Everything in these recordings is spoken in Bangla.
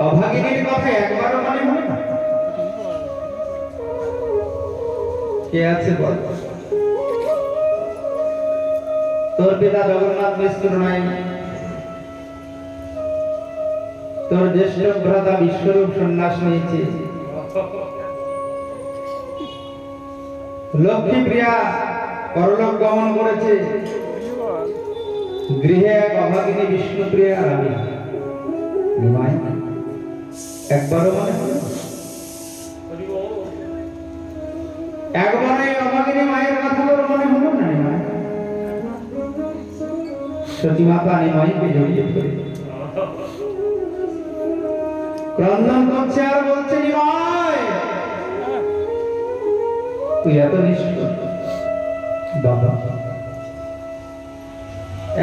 অভাগিনীর কথা একবারও মনে হয় না? কে আছে বল? তোর পিতা জগন্নাথ মিশ্র নাই, তোর জ্যেষ্ঠ ভ্রাতা বিশ্বরূপ সন্ন্যাস নিয়েছে, লক্ষ্মী প্রিয়া পরলোক গমন করেছে, গৃহে এক অভাগিনী বিষ্ণুপ্রিয়া আর আমি নিমাই একবারও মনে হয়? একবারই অভাগিনী মায়ের কথা তোর মনে হলো না? নিমাই সতী মাতা নিমাইকে জড়িয়ে ধরে ক্রন্দন করছে আর বলছে, নিমাই তুই এত নিষ্ঠুর বাবা,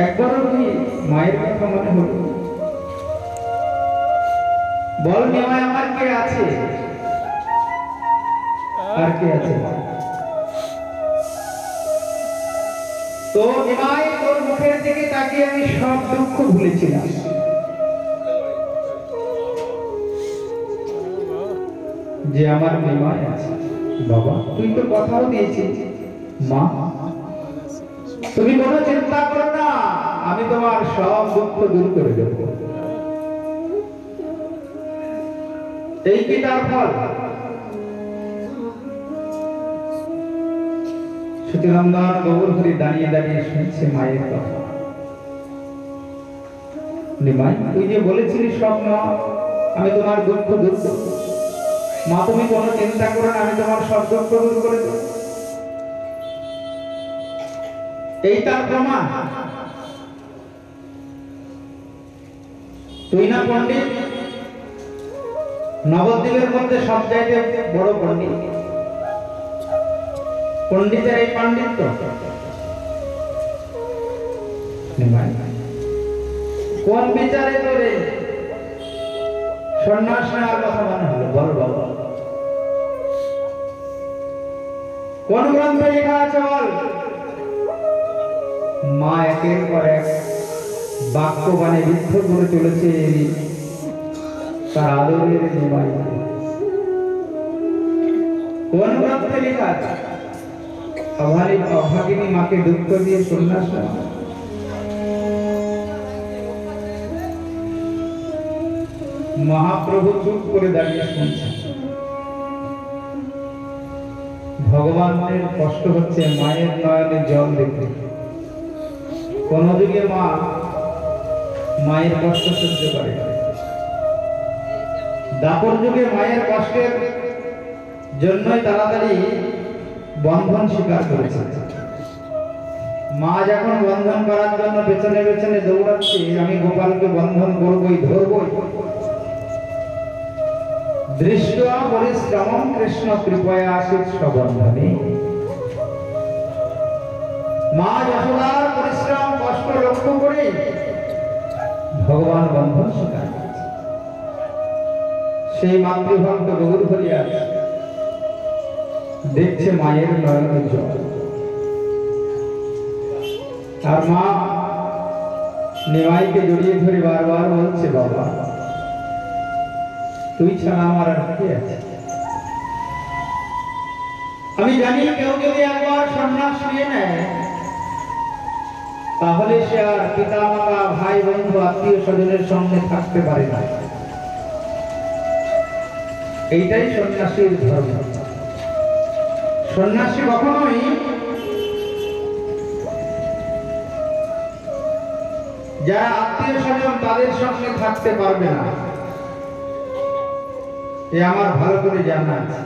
একবারও কি মায়ের কথা মনে হলো? বল নিমাই, আমার কে আছে? আর কে আছে? তো নিমাই, তোর মুখের দিকে তাকিয়ে আমি সব দুঃখ ভুলেছিলাম। যে আমার নিমাই আছে বাবা, তুই তো কথাও দিয়েছিস, মা তুমি কোনো চিন্তা করো না, আমি তোমার সব দুঃখ দূর করে দেব। এই কি তার ফল? সতীনন্দন গৌরহরি দাঁড়িয়ে দাঁড়িয়ে শুনছে মায়ের কথা। নিমাই, তুই যে বলেছিলি স্বপ্ন আমি তোমার দুঃখ দূর করব, মা তুমি কোনো চিন্তা করো না, আমি তোমার সব দুঃখ দূর করে দেব। এই তার প্রমাণ। তুই না পণ্ডিত, নবদ্বীপের মধ্যে সব জায়গায় বড় পণ্ডিত, পণ্ডিতের এই পাণ্ডিত্য। কোন বিচারে তোরে সন্ন্যাস নেওয়ার কথা মনে হলো? বল বাবা, কোন গ্রন্থে লেখা আছে বল? মা একের পর এক বাক্য বাণী বিদ্ধ করে চলেছে তার আদরের নিমাই। কোন গ্রন্থে লেখা আছে অভাগিনী মাকে দুঃখ দিয়ে সন্ন্যাস নেওয়া? মহাপ্রভু চুপ করে দাঁড়িয়ে শুনছেন। ভগবানের কষ্ট হচ্ছে মায়ের নয়নে জল দেখে। কোন যুগে মা মায়ের কষ্ট সহ্য করে, দাপর যুগে মায়ের কষ্টের জন্যই তাড়াতাড়ি বন্ধন স্বীকার করেছে। মা যখন বন্ধন করার জন্য পেছনে পেছনে দৌড়াচ্ছে, আমি গোপালকে বন্ধন করবই, ধরবই, দৃষ্টা পরিশ্রমম কৃষ্ণ কৃপয়া আসিত স্ববন্ধনে। মা যশোদার পরিশ্রম কষ্ট লক্ষ্য করে ভগবান বন্ধন স্বীকার করেছে। সেই মাতৃভক্ত গৌর হরিয়া দেখছে মায়ের নয়নের জল, আর মা নিমাইকে জড়িয়ে ধরে বারবার বলছে, বাবা তুই ছাড়া আমার আর কে আছে? আমি জানি কেউ যদি একবার সন্ন্যাস নিয়ে নেয় তাহলে সে আর পিতা মাতা ভাই বন্ধু আত্মীয় স্বজনের সঙ্গে থাকতে পারে না। এইটাই সন্ন্যাসীর ধর্ম। সন্ন্যাসী কখনোই যারা আত্মীয় স্বজন তাদের সঙ্গে থাকতে পারবে না, এ আমার ভালো করে জানা আছে।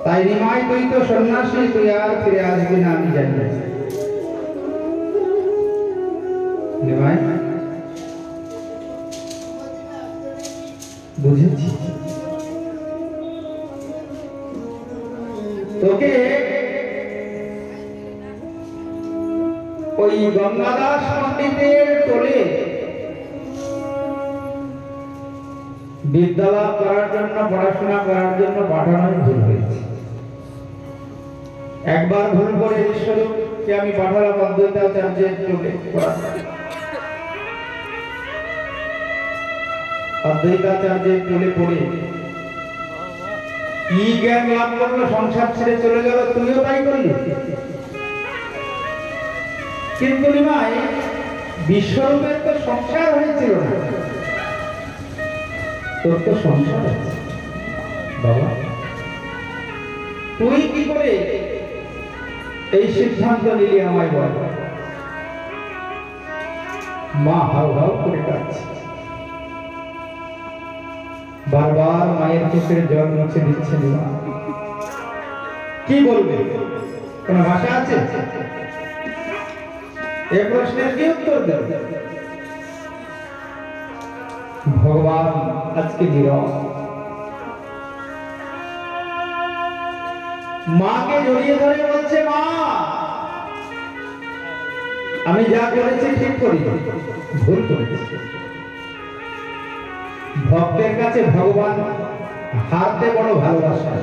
তাই নিমাই, তুই তো সন্ন্যাসী, তুই আর ফিরে আসবি না আমি জানি। নিমাই বুঝেছি, তোকে ওই গঙ্গাদাস পণ্ডিতের টোলে বিদ্যালাভ করার জন্য, পড়াশোনা করার জন্য পাঠানোই ভুল হয়েছে। একবার ভুল করে ঈশ্বরকে আমি পাঠালাম অদ্বৈতাচার্যের টোলে। অদ্বৈতাচার্যের কোলে পড়ে কি জ্ঞান লাভ করলো, সংসার ছেড়ে চলে গেল, তুইও তাই করলি। কিন্তু নিমাই বিশ্বরূপের তো সংসার হয়েছিল না, তোর তো সংসার আছে বাবা, তুই কি করে এই সিদ্ধান্ত নিলি আমায় বল। মা হাউ হাউ করে কাঁদছে, বারবার মায়ের চোখের জল মুছে দিচ্ছে। কি বলবে, কোন ভাষা আছে? এই প্রশ্নের কি উত্তর দেবে? ভগবান আজকে নীরব। মাকে জড়িয়ে ধরে বলছে, মা আমি যা করেছি ঠিক করি, ভুল করেছি। ভক্তের কাছে ভগবান হারতে বড় ভালোবাসা।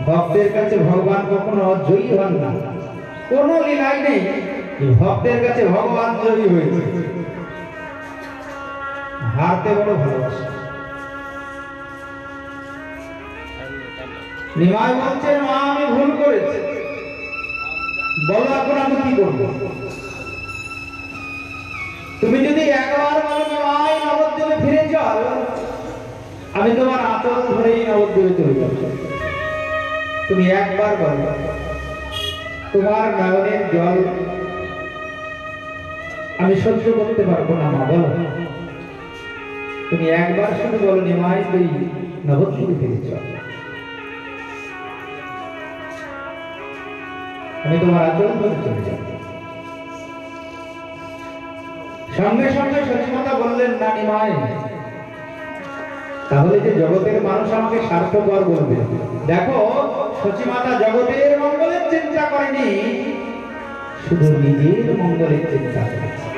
ভক্তের কাছে ভগবান কখনো জয়ী হন না, কোন লীলাই নেই ভক্তের কাছে ভগবান জয়ী হয়েছে, হারতে বড় ভালোবাসা। নিমাই বলছে, মা আমি ভুল করেছি, বলো এখন আমি কি করব। তুমি যদি একবার বলো নিমাই নবদ্বীপে ফিরে চল, আমি তোমার আঁচল ধরেই নবদ্বীপে চলে যাব। তুমি একবার বলো, তোমার নয়নের জল আমি সহ্য করতে পারবো না মা, বলো। তুমি একবার শুধু বলো নিমাই তুই নবদ্বীপে ফিরে চল, আমি তোমার আচরণ ধরে চলে যাব। সঙ্গে সঙ্গে সচিমাতা বললেন, না নিমাই, তাহলে যে জগতের মানুষ আমাকে স্বার্থপর বলবে। দেখো সচিমাতা জগতের মঙ্গলের চিন্তা করেনি, শুধু নিজের মঙ্গলের চিন্তা করেছে।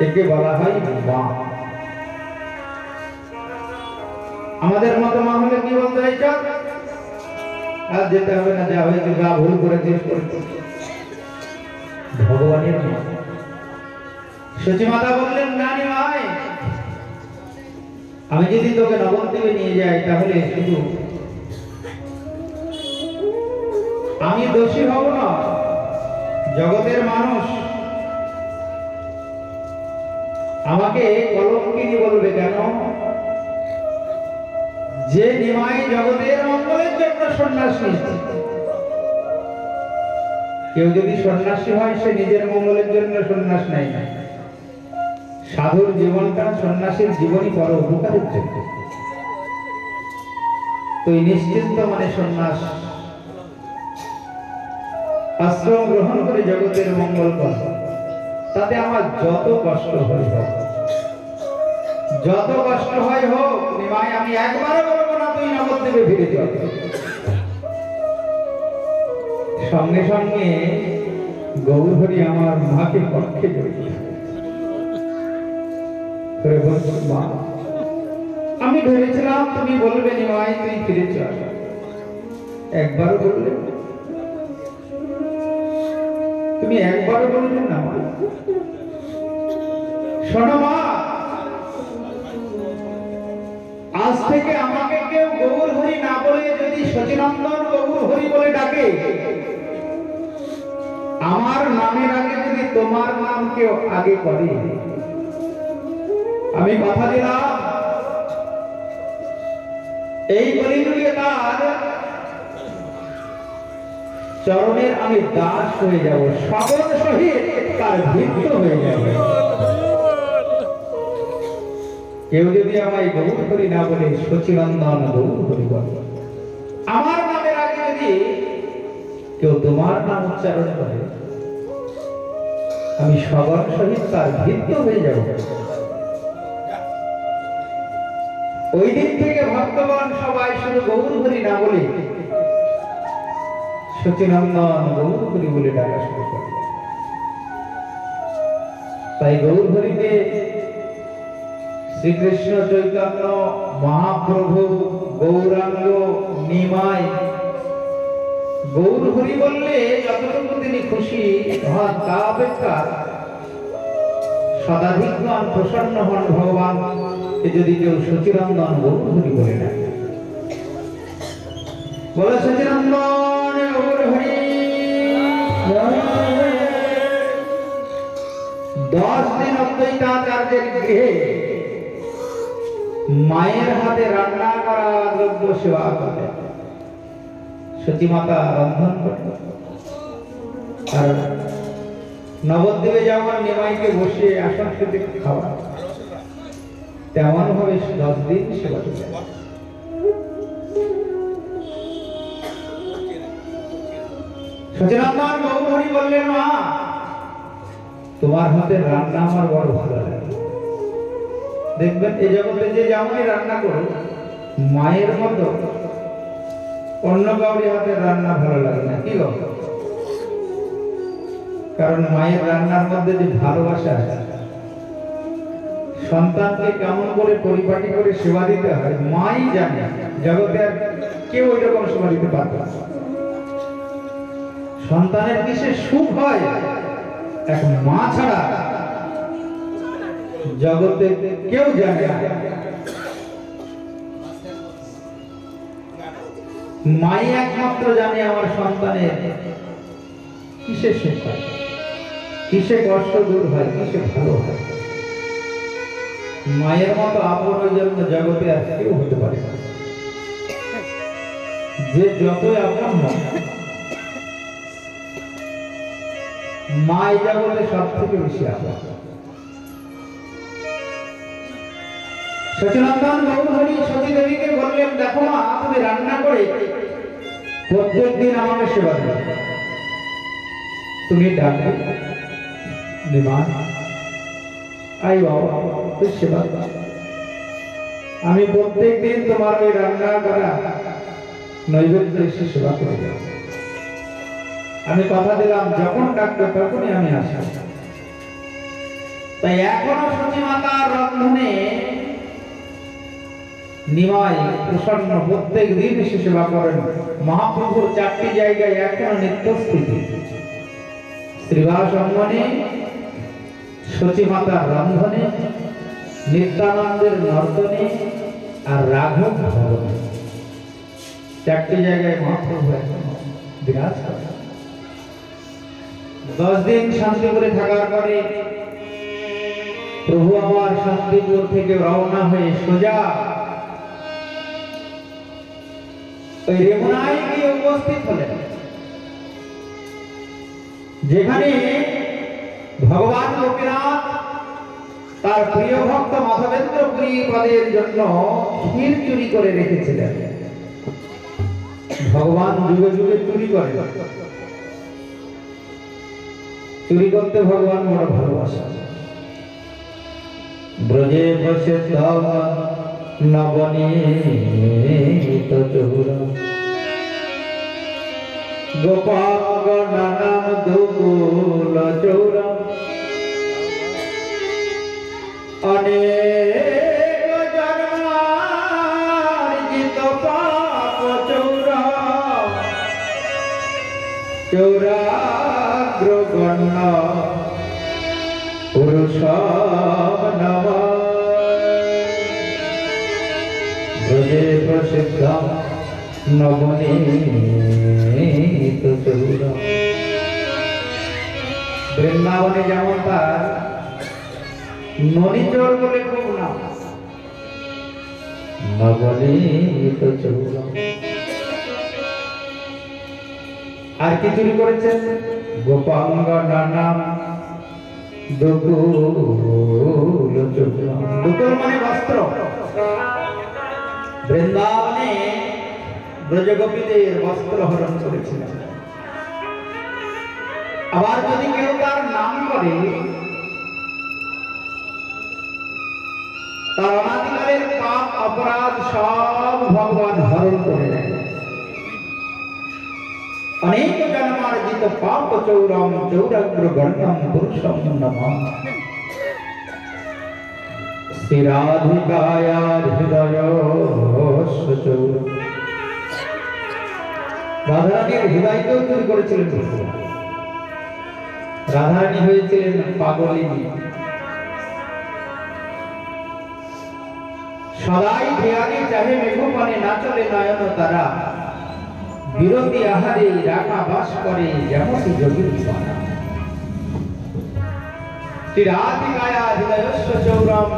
একে বলা হয় মা। আমাদের মতো মা হলে কি বলতে হয়, চল আর যেতে হবে না, যা হয়েছে যা ভুল করেছিস করেছিস। ভগবানের মা। সচিমাতা বললেন, না নিমাই, আমি যদি তোকে নবদ্বীপে নিয়ে যাই তাহলে শুধু আমি দোষী হব না, জগতের মানুষ আমাকে কলঙ্কিনী বলবে। কেন? যে নিমাই জগতের মঙ্গলের জন্য সন্ন্যাস নিয়েছে। কেউ যদি সন্ন্যাসী হয় সে নিজের মঙ্গলের জন্য সন্ন্যাস নেয় না। সাধুর জীবনটা সন্ন্যাসীর জীবনই বড় উপকারের জন্য। তুই নিশ্চিন্ত মানে সন্ন্যাস, আশ্রম গ্রহণ করে জগতের মঙ্গল কর। তাতে আমার যত কষ্ট হয় হোক, যত কষ্ট হয় হোক, নিমাই আমি একবারও বলবো না তুই নবদ্বীপে ফিরে চল। সঙ্গে সঙ্গে গৌরহরি আমার মাকে পক্ষে জড়িয়ে মা, আমি ভেবেছিলাম তুমি বলবে নিমাই তুই ফিরে চল, একবারও বললে, তুমি একবারও বললে না মা। শোনো মা, আজ থেকে আমাকে কেউ গৌর হরি না বলে যদি সচিনন্দন গৌর হরি বলে ডাকে, আমার নামের আগে যদি তোমার নাম কেউ আগে করে, আমি কথা দিলাম এই কলিযুগে তার চরণের আমি দাস হয়ে যাব, সকল সহিত তার ভিত্ত হয়ে যাবে। কেউ যদি আমায় গৌর হরি না বলে সচিনন্দন গৌর হরি বলে, আমার নামের আগে যদি কেউ তোমার নাম উচ্চারণ করে, আমি সকল সহিত তার ভিত্ত হয়ে যাব। ওই দিন থেকে ভক্তগণ সবাই শুধু গৌর হরি না বলে সচিনন্দন গৌর হরি বলে ডাকা শুরু করে। তাই গৌর হরিকে শ্রীকৃষ্ণ চৈতন্য মহাপ্রভু গৌরাঙ্গ নিমাই গৌর হরি বললে যতটুকু তিনি খুশি হন, তা অপেক্ষা শতাধিকগণ প্রসন্ন হন ভগবান যদি কেউ সচিরন্দন গৌরহরি বলে না। বলে সচিরন্দন গৌরহরি। 10 দিন অদ্বৈতাচার্যের গৃহে মায়ের হাতে রান্না করা দ্রব্য সেবা করে সতীমাতা রন্ধন করত। আর নবদ্বীপে যেমন নিমাইকে বসে আসন পেতে খাওয়া, তেমন ভাবে 10 দিন সেবা করে। সচিনন্দন গৌরহরি বললেন, মা তোমার হাতের রান্না আমার বড় ভালো লাগে। দেখবেন এই জগতে যে যেমনই রান্না করো, মায়ের মতো অন্য কাউরি হাতের রান্না ভালো লাগে না। কি গো? কারণ মায়ের রান্নার মধ্যে যে ভালোবাসা আছে, সন্তানকে কেমন করে পরিপাটি করে সেবা দিতে হয় মাই জানে। জগতে আর কেউ ওই রকম সেবা দিতে পারবে না। সন্তানের কিসে সুখ হয় এক মা ছাড়া জগতে কেউ জানে না। মাই একমাত্র জানে আমার সন্তানের কিসে সুখ হয়, কিসে কষ্ট দূর হয়, কিসে ভালো হয়। মায়ের মতো আপন ওই জন্য জগতে আর কেউ হতে পারে না। যে যতই আপন হয়, মা এই জগতে সব থেকে বেশি আপন। সচিনন্দন গৌরহরি সতী দেবীকে বললেন, দেখো মা, তুমি রান্না করে প্রত্যেক দিন আমাকে সেবা দেবে। তুমি ডাকবে, বিমান আই বাবা তুই সেবা কর। আমি প্রত্যেক দিন তোমার ওই রান্না করা নৈবেদ্য এসে সেবা করে যাব। আমি কথা দিলাম, যখন ডাকবে তখনই আমি আসব। তাই এখনো সতী মাতার রন্ধনে নিমাই প্রসন্ন প্রত্যেক দিন এসে সেবা করেন। মহাপ্রভুর 4টি জায়গায় এখনো নিত্যস্থিতি, শ্রীবাস অঙ্গনে, সতী মাতার রন্ধনে, নিত্যানন্দের নর্তনে আর রাঘব ভবনে। 4টি জায়গায় মহাপ্রভু এখনো বিরাজ করেন। 10 দিন শান্তিপুরে থাকার পরে প্রভু আমার শান্তিপুর থেকে রওনা হয়ে সোজা ওই রেমুনায় গিয়ে উপস্থিত হলেন, যেখানে ভগবান গোপীনাথ তার প্রিয় ভক্ত মাধবেন্দ্র পুরী পদের জন্য ক্ষীর চুরি করে রেখেছিলেন। ভগবান যুগে যুগে চুরি করে, চুরি করতে ভগবান বড় ভালোবাসা। ব্রজে বসে নবনীত চৌরা, গোপাল নাম দুকুল চৌরা, অনেক জন্মার্জিত পাপ চৌরা, চৌরাগ্রগণ্য পুরুষ নম। ব্রজে প্রসিদ্ধ নবনীত চৌরা। বৃন্দাবনে যেমন তার ননীচর বলে খুব নাম, নবনীত চৌরা। আর কি চুরি করেছেন? গোপাঙ্গ নাম দুকুল চৌরা। দুকুল মানে বস্ত্র। বৃন্দাবনে ব্রজগোপীদের বস্ত্র হরণ করেছিলেন। আবার যদি কেউ তার নাম করে, তার অনাদিকালের পাপ অপরাধ সব ভগবান হরণ করে নেয়। অনেক জন্মার্জিত পাপ চৌরম চৌরাগ্রগণ্যম পুরুষম নমঃ। শ্রীরাধিকায়ার হৃদয় চৌর। রাধারানীর হৃদয়কেও চুরি করেছিলেন। রাধারানী হয়েছিলেন পাগলিনী, সদাই ধ্যানে চাহে মেঘপানে না চলে নয়ন তারা বিরতি আহারে রাখা বাস করে যেমনই যোগীর বানা চিরাতি কায়া হৃদয়স্য চৌরম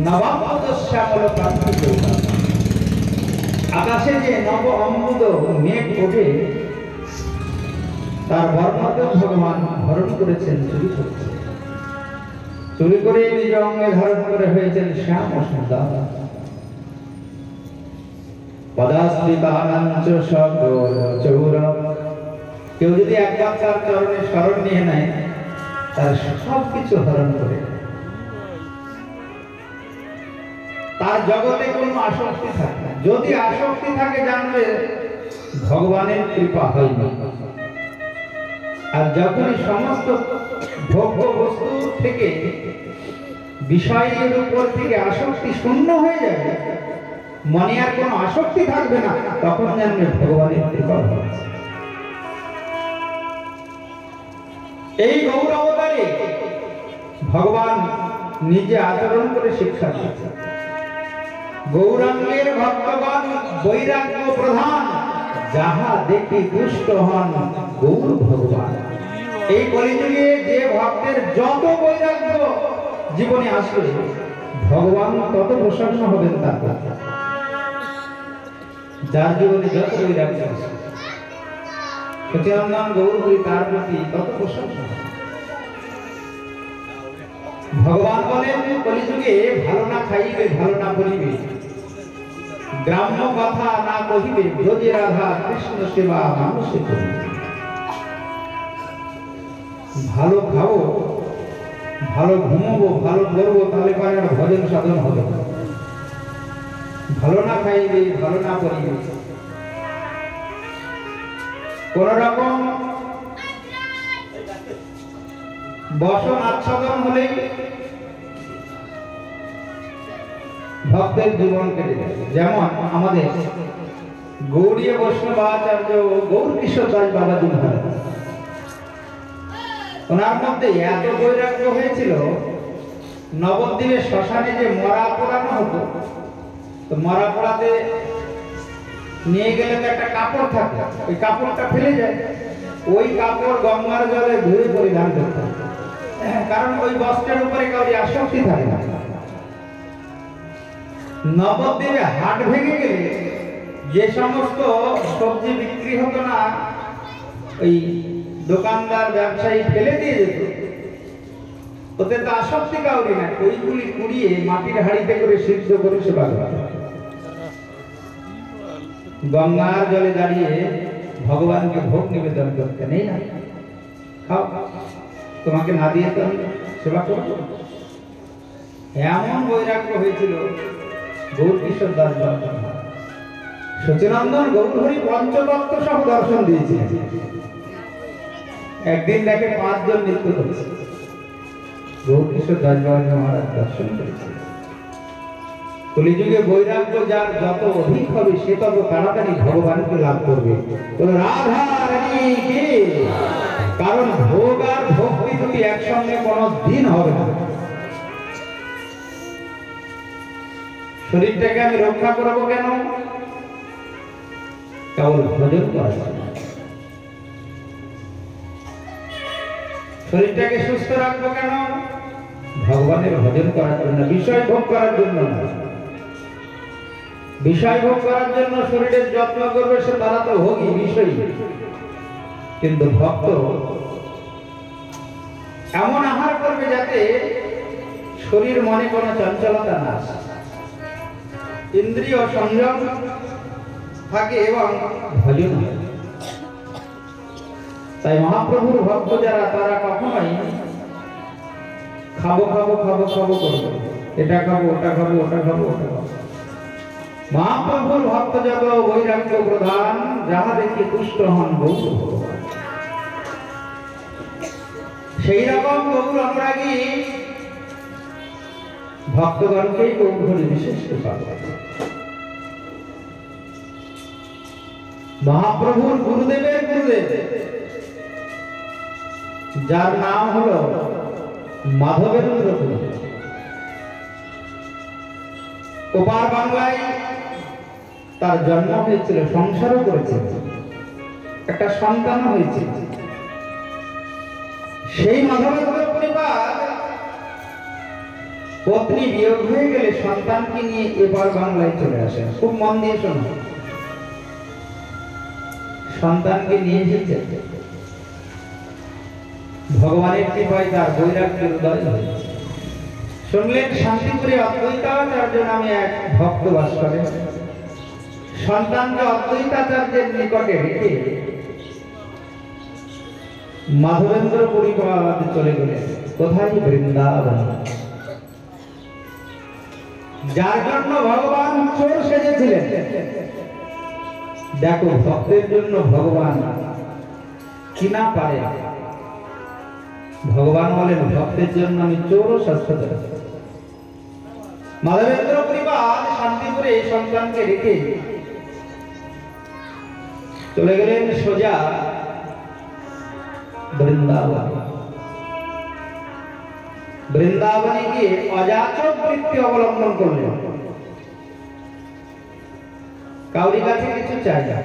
নবাপদশ্যামল কান্তি চৌরম। আকাশে যে নব অম্বুদ মেঘ ওঠে তার বর্ণকে ভগবান হরণ করেছেন, চুরি করে নিজ অঙ্গে ধারণ করে হয়েছেন শ্যাম ও সুন্দর। পদাস্তিতানাঞ্চ সগৌর চৌরম। কেউ যদি একবার তার চরণে শরণ নিয়ে নেয় তার সব কিছু হরণ করে, তার জগতে কোনো আসক্তি থাকে না। যদি আসক্তি থাকে জানবে ভগবানের কৃপা হয়নি। আর যখনই সমস্ত ভোগ্য বস্তু থেকে বিষয়ের উপর থেকে আসক্তি শূন্য হয়ে যাবে, মনে আর কোনো আসক্তি থাকবে না, তখন জানবে ভগবানের কৃপা হয়েছে। এই গৌর অবতারে ভগবান নিজে আচরণ করে শিক্ষা দিয়েছে। গৌরাঙ্গের ভক্তগণ বৈরাগ্য প্রধান, যাহা দেখি দুষ্ট হন গৌর ভগবান। এই কলিযুগে যে ভক্তের যত বৈরাগ্য জীবনে আসবে ভগবান তত প্রসন্ন হবেন তার প্রতি। যার জীবনে যত বৈরাগ্য আসবে সচিনন্দন গৌরহরি তার প্রতি তত প্রসন্ন। ভগবান বলেন কলিযুগে ভালো না খাইবে ভালো না পড়িবে, গ্রাম্য কথা না কহিবে, ব্রজে রাধা কৃষ্ণ সেবা মানুষে করিবে। ভালো খাবো, ভালো ঘুমবো, ভালো করবো, তাহলে পরে আর ভজন সাধন হবে। ভালো না খাইবে ভালো না পড়িবে, কোন রকম বসন আচ্ছাদন হলে ভক্তের জীবন কেটে যায়। যেমন আমাদের গৌড়ীয় বৈষ্ণবাচার্য গৌর কিশোর দাস বাবাজি মহারাজ, ওনার মধ্যে এত বৈরাগ্য হয়েছিল, নবদ্বীপে শ্মশানে যে মরা পোড়ানো হতো, তো মরা পোড়াতে নিয়ে গেলে তো একটা কাপড় থাকে, ওই কাপড়টা ফেলে যায়, ওই কাপড় গঙ্গার জলে ধুয়ে পরিধান করতে, কারণ ওই বস্ত্রের উপরে কাউরি আসক্তি থাকে না। নবদ্বীপে হাট ভেঙে গেলে যে সমস্ত সবজি বিক্রি হতো না, ওই দোকানদার ব্যবসায়ী ফেলে দিয়ে যেত, ওতে তো আসক্তি কাউরি না, ওইগুলি কুড়িয়ে মাটির হাড়িতে করে সিদ্ধ করে সেবা করা। গঙ্গার জলে দাঁড়িয়ে ভগবানকে ভোগ নিবেদন করতে নেই না, খাও, তোমাকে না দিয়ে তো আমি সেবা করব। এমন বৈরাগ্য হয়েছিল গৌর কিশোর দাস বাবা। সচিনন্দন গৌরহরি পঞ্চতত্ত্ব সহ দর্শন দিয়েছিলেন। একদিন দেখে 5 জন নৃত্য করছে, গৌর কিশোর দাস বাবা মহারাজ দর্শন করেছিলেন। কলিযুগে বৈরাগ্য যার যত অধিক হবে সে তত তাড়াতাড়ি ভগবানকে লাভ করবে। রাধা রানী কি, কারণ ভোগ আর ভক্তি দুটি একসঙ্গে কোনো দিন হবে না। শরীরটাকে আমি রক্ষা করবো কেন? কেবল ভজন করার জন্য। শরীরটাকে সুস্থ রাখবো কেন? ভগবানের ভজন করার জন্য, বিষয় ভোগ করার জন্য না। বিষয় ভোগ করার জন্য শরীরের যত্ন করবে, সে তারা তো ভোগী বিষয়ী। কিন্তু ভক্ত এমন আহার করবে যাতে শরীর মনে কোনো চঞ্চলতা না আসে, ইন্দ্রিয় সংযম থাকে এবং ভজন হয়। তাই মহাপ্রভুর ভক্ত যারা, তারা কখনোই খাবো খাবো খাবো খাবো করবে, এটা খাবো ওটা খাবো ওটা খাবো ওটা খাবো। মহাপ্রভুর ভক্ত যত বৈরাগ্য প্রধান, যাহা দেখি তুষ্ট হন গৌর ভগবান। সেই রকম গৌর অনুরাগী ভক্তগণকেই গৌরহরি বিশেষ কৃপা করে। মহাপ্রভুর গুরুদেবের গুরুদেব, যার নাম হলো মাধবেন্দ্র পুরী, ওপার বাংলায় তার জন্ম হয়েছিল, সংসারও করেছিল, একটা সন্তানও হয়েছিল। সেই মাধবেন্দ্র পরিবার পত্নী বিয়োগ হয়ে গেলে সন্তানকে নিয়ে এপার বাংলায় চলে আসেন। খুব মন দিয়ে শোনো, সন্তানকে নিয়ে এসেছে ভগবানের কৃপায়, তার বৈরাগ্যের উদয় হয়েছে। শুনলেন শান্তিপুরে অদ্বৈতাচার্য নামে এক ভক্ত বাস করেন। সন্তানকে অদ্বৈতাচার্যের নিকটে রেখে মাধবেন্দ্র পরিবার চলে গেলেন। কোথায়? বৃন্দাবন। যার জন্য ভগবান চোর সেজেছিলেন। দেখো, ভক্তের জন্য ভগবান কি না পারে। ভগবান বলেন, ভক্তের জন্য আমি চোরও শাস্তি দেব। মাধবেন্দ্র পরিবার শান্তিপুরে সন্তানকে রেখে চলে গেলেন সোজা বৃন্দাবন। বৃন্দাবনে গিয়ে অযাচক বৃত্তি অবলম্বন করলেন। কাউরি কাছে কিছু চাই না,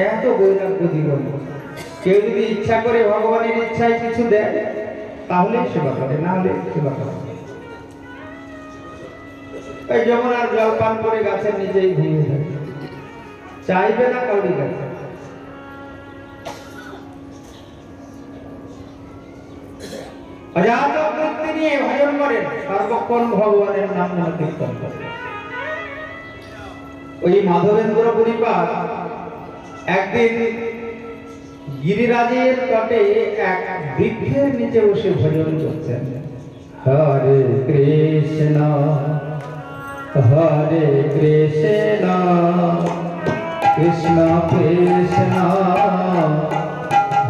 এত বৈরাগ্য জীবন। কেউ যদি ইচ্ছা করে ভগবানের ইচ্ছায় কিছু দেয় তাহলে সেবা করে, না হলে সেবা করে। এই যেমন আর জল পান করে গাছের নিচেই ঘুমিয়ে থাকে, চাইবে না কাউরি কাছে। অযাচক বৃত্তি নিয়ে ভজন করেন, সর্বক্ষণ ভগবানের নাম কীর্তন করেন। ওই মাধবেন্দ্র পরিবার একদিন গিরিরাজের তটে এক বৃক্ষের নিচে বসে ভজন করছেন। হরে কৃষ্ণ হরে কৃষ্ণ কৃষ্ণ কৃষ্ণ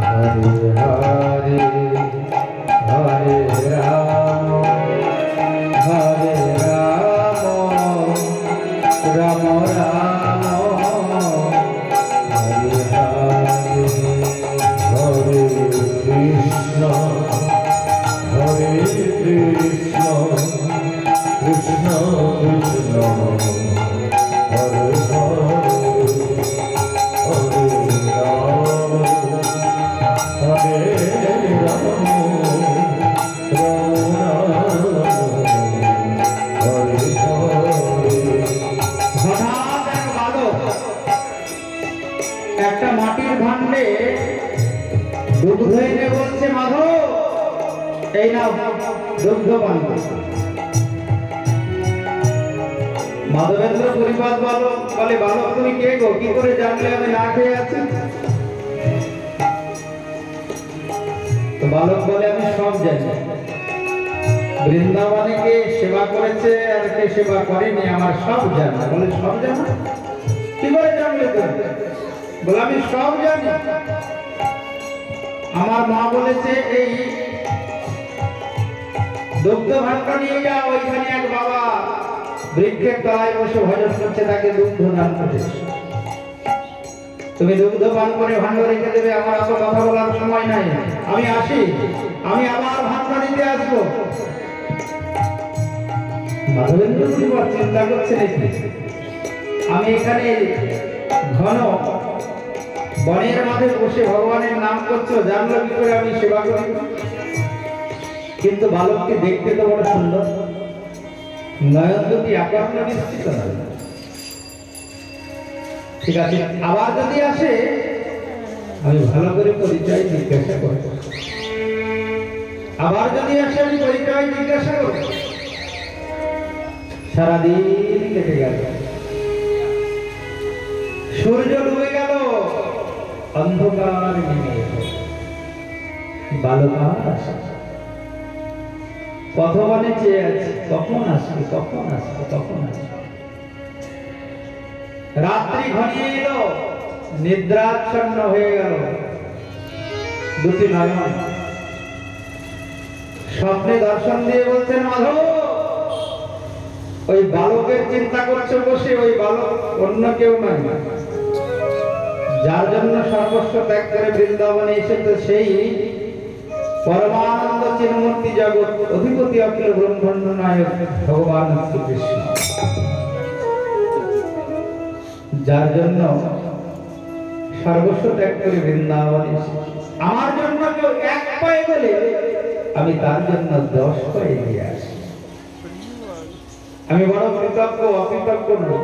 হরে হরে হরে রাম হরে রাম রাম রাম হরে হরে হরে কৃষ্ণ হরে কৃষ্ণ কৃষ্ণ কৃষ্ণ হরে হরে হরে রাম হরে রাম একটা মাটির ভান্ডে দুধ এনে বলছে, মাধব এই নাও দুগ্ধ পান করো। মাধবেন্দ্র পরিবার বলে, বালক তুমি কে গো? কি করে জানলে আমি না খেয়ে আছি? তো বালক বলে, আমি সব জানি। বৃন্দাবনে কে সেবা করেছে আর কে সেবা করেনি আমার সব জানা। বলে, সব জানা? কি করে জানলে তুমি? বলে, আমি সব জানি। আমার মা বলেছে এই দুগ্ধ ভান্ডা নিয়ে যাও, ওইখানে এক বাবা বৃক্ষের তলায় বসে ভজন করছে, তাকে দুগ্ধ দান করেছে। তুমি দুগ্ধ পান করে ভান্ড রেখে দেবে, আমার এত কথা বলার সময় নাই। আমি আসি, আমি আবার ভান্ডা নিতে আসবো। মাধবেন্দ্র পরিবার চিন্তা করছে নাকি আমি এখানে ঘন বনের মাঝে বসে ভগবানের নাম করছো, জানলো কি করে আমি সেবা করি? কিন্তু বালককে দেখতে তো বড় সুন্দর, নয়ন দুটি আকর্ষণ বিস্তৃত। ঠিক আছে, আবার যদি আসে আমি ভালো করে পরিচয় জিজ্ঞাসা করব। আবার যদি আসে আমি পরিচয় জিজ্ঞাসা করব। সারাদিন কেটে গেল, সূর্য ডুবে গেল, অন্ধকার নেমে এলো। বালক আসে, পথবনে চেয়ে আছে, কখন আসবে কখন আসবে কখন আসবে। রাত্রি ঘনিয়ে এলো, নিদ্রাচ্ছন্ন হয়ে গেল দুটি নয়ন। স্বপ্নে দর্শন দিয়ে বলছেন, মাধব ওই বালকের চিন্তা করছো বসে, ওই বালক অন্য কেউ নয়, যার জন্য সর্বস্ব ত্যাগ করে বৃন্দাবনে এসেছে সেই परमानंद चिन्मूर्ति जगत अधिपति अखिल ब्रह्मांड नायक भगवान श्री कृष्ण जार जन्य सर्वस्व त्याग करे बृंदावन आमार जन्य केउ एक पाए गेले आमी तार जन्य 10 पाए दिए आसि आमी बड़ कृतज्ञ अकृतज्ञ नই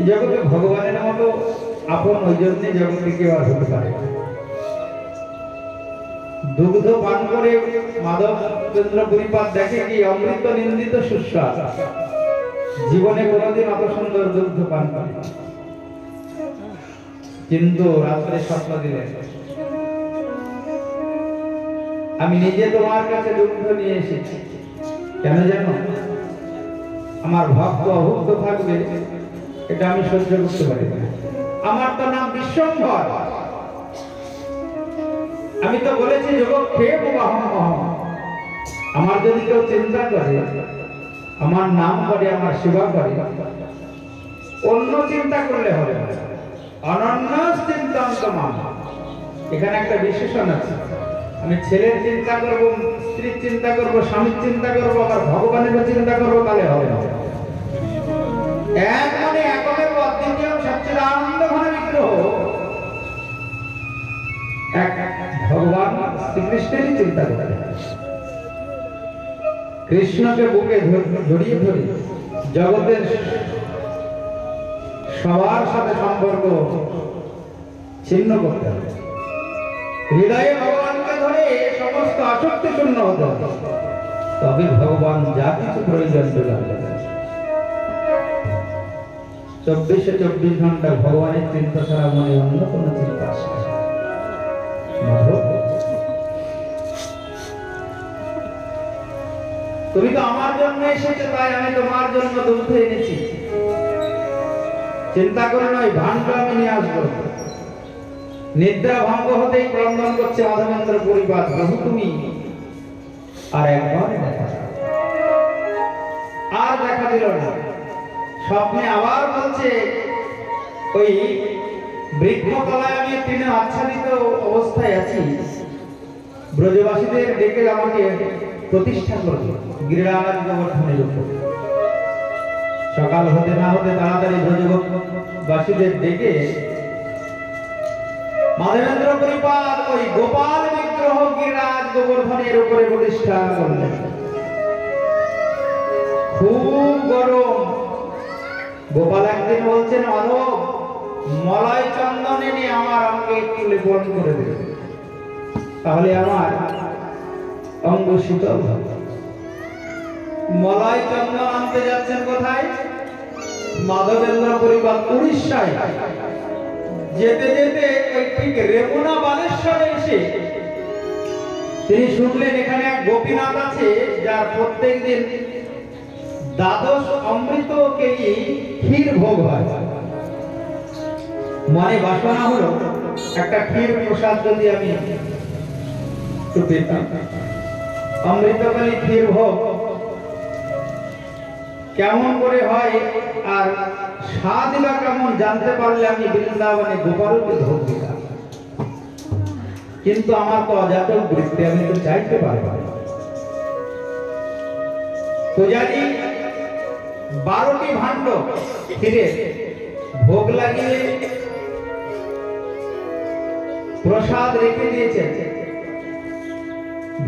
जगते भगवानेर मतो आपन ओই জন্যই जगते केउ আর হতে পারে दुग्ध पान करे माधव चंद्र पुरीपाद देखे कि अमृत निंदित सुस्वाद जीवने कोनोदिन अत सुंदर दुग्ध पान करे किन्तु रात्रे स्वप्न दिलेन आमी निजे तोमार काछे दुग्ध निये एसेछि केन जानो आमार भक्त अभुक्त थाकबे এটা আমি সহ্য করতে পারি না আমার তো নাম বিশ্বম্ভর আমি তো বলেছি জগৎ খেব অহম অহম আমার যদি কেউ চিন্তা করে আমার নাম করে আমার সেবা করে অন্য চিন্তা করলে হবে না অনন্য চিন্তান্তমান এখানে একটা বিশেষণ আছে আমি ছেলের চিন্তা করব স্ত্রীর চিন্তা করব স্বামীর চিন্তা করব আর ভগবানের চিন্তা করব তাহলে হবে না এক মনে একমের অদ্বিতীয় সচ্চিদানন্দ ঘন বিগ্রহ এক भगवान श्री कृष्ण की चिंता करते कृष्ण के बुके जड़िए धरे जगतेर सबार साथे सम्पर्क छिन्न करते हैं हृदय भगवान के धरे समस्त आसक्ति शून्य होते हैं तबे भगवान जा किछु प्रयोजन चले आसবে 24 घंटा भगवान चिंता छाड़ा मने अन्य कोनो चिंता आसे তুমি তো আমার জন্য এসেছো তাই আমি তোমার জন্য দুধ এনেছি চিন্তা করো না এই ভান্ডা আমি নিয়ে আসবো নিদ্রা ভঙ্গ হতেই ক্রন্দন করছে মাধবেন্দ্র পরিপাদ প্রভু তুমি আর একবার দেখা দিল না স্বপ্নে আবার বলছে ওই বৃক্ষতলায় আমি তিনে আচ্ছাদিত অবস্থায় আছি ব্রজবাসীদের ডেকে আমাকে প্রতিষ্ঠা করবে গিরিরাজ গোবর্ধনের উপর সকাল হতে না হতে তাড়াতাড়ি ব্রজবাসীদের ডেকে মাধবেন্দ্র পরিপাদ ওই গোপাল বিগ্রহ গিরিরাজ গোবর্ধনের উপরে প্রতিষ্ঠা করলেন খুব গরম গোপাল একদিন বলছেন মাধব মলয় চন্দন এনে আমার অঙ্গে একটু লেপন করে দেবে তাহলে আমার অঙ্গ শীতল হবে মলয় চন্দন আনতে যাচ্ছেন কোথায় মাধবেন্দ্র পরিপাদ উড়িষ্যায় যেতে যেতে ঠিক রেমুনা বালেশ্বরে এসে তিনি শুনলেন এখানে এক গোপীনাথ আছে যার প্রত্যেকদিন দ্বাদশ অমৃতকেই ক্ষীর ভোগ হয় মনে বাসনা হলো একটা ক্ষীর প্রসাদ যদি আমি একটু পেতাম অমৃতকালী ক্ষীর ভোগ কেমন করে হয় আর স্বাদ বা কেমন জানতে পারলে আমি বৃন্দাবনে গোপালকে ভোগ দিতাম কিন্তু আমার তো অজাতক বৃত্তি আমি তো চাইতে পারবো না পূজারী 12টি ভাণ্ড ক্ষীরের ভোগ লাগিয়ে প্রসাদ রেখে দিয়েছেন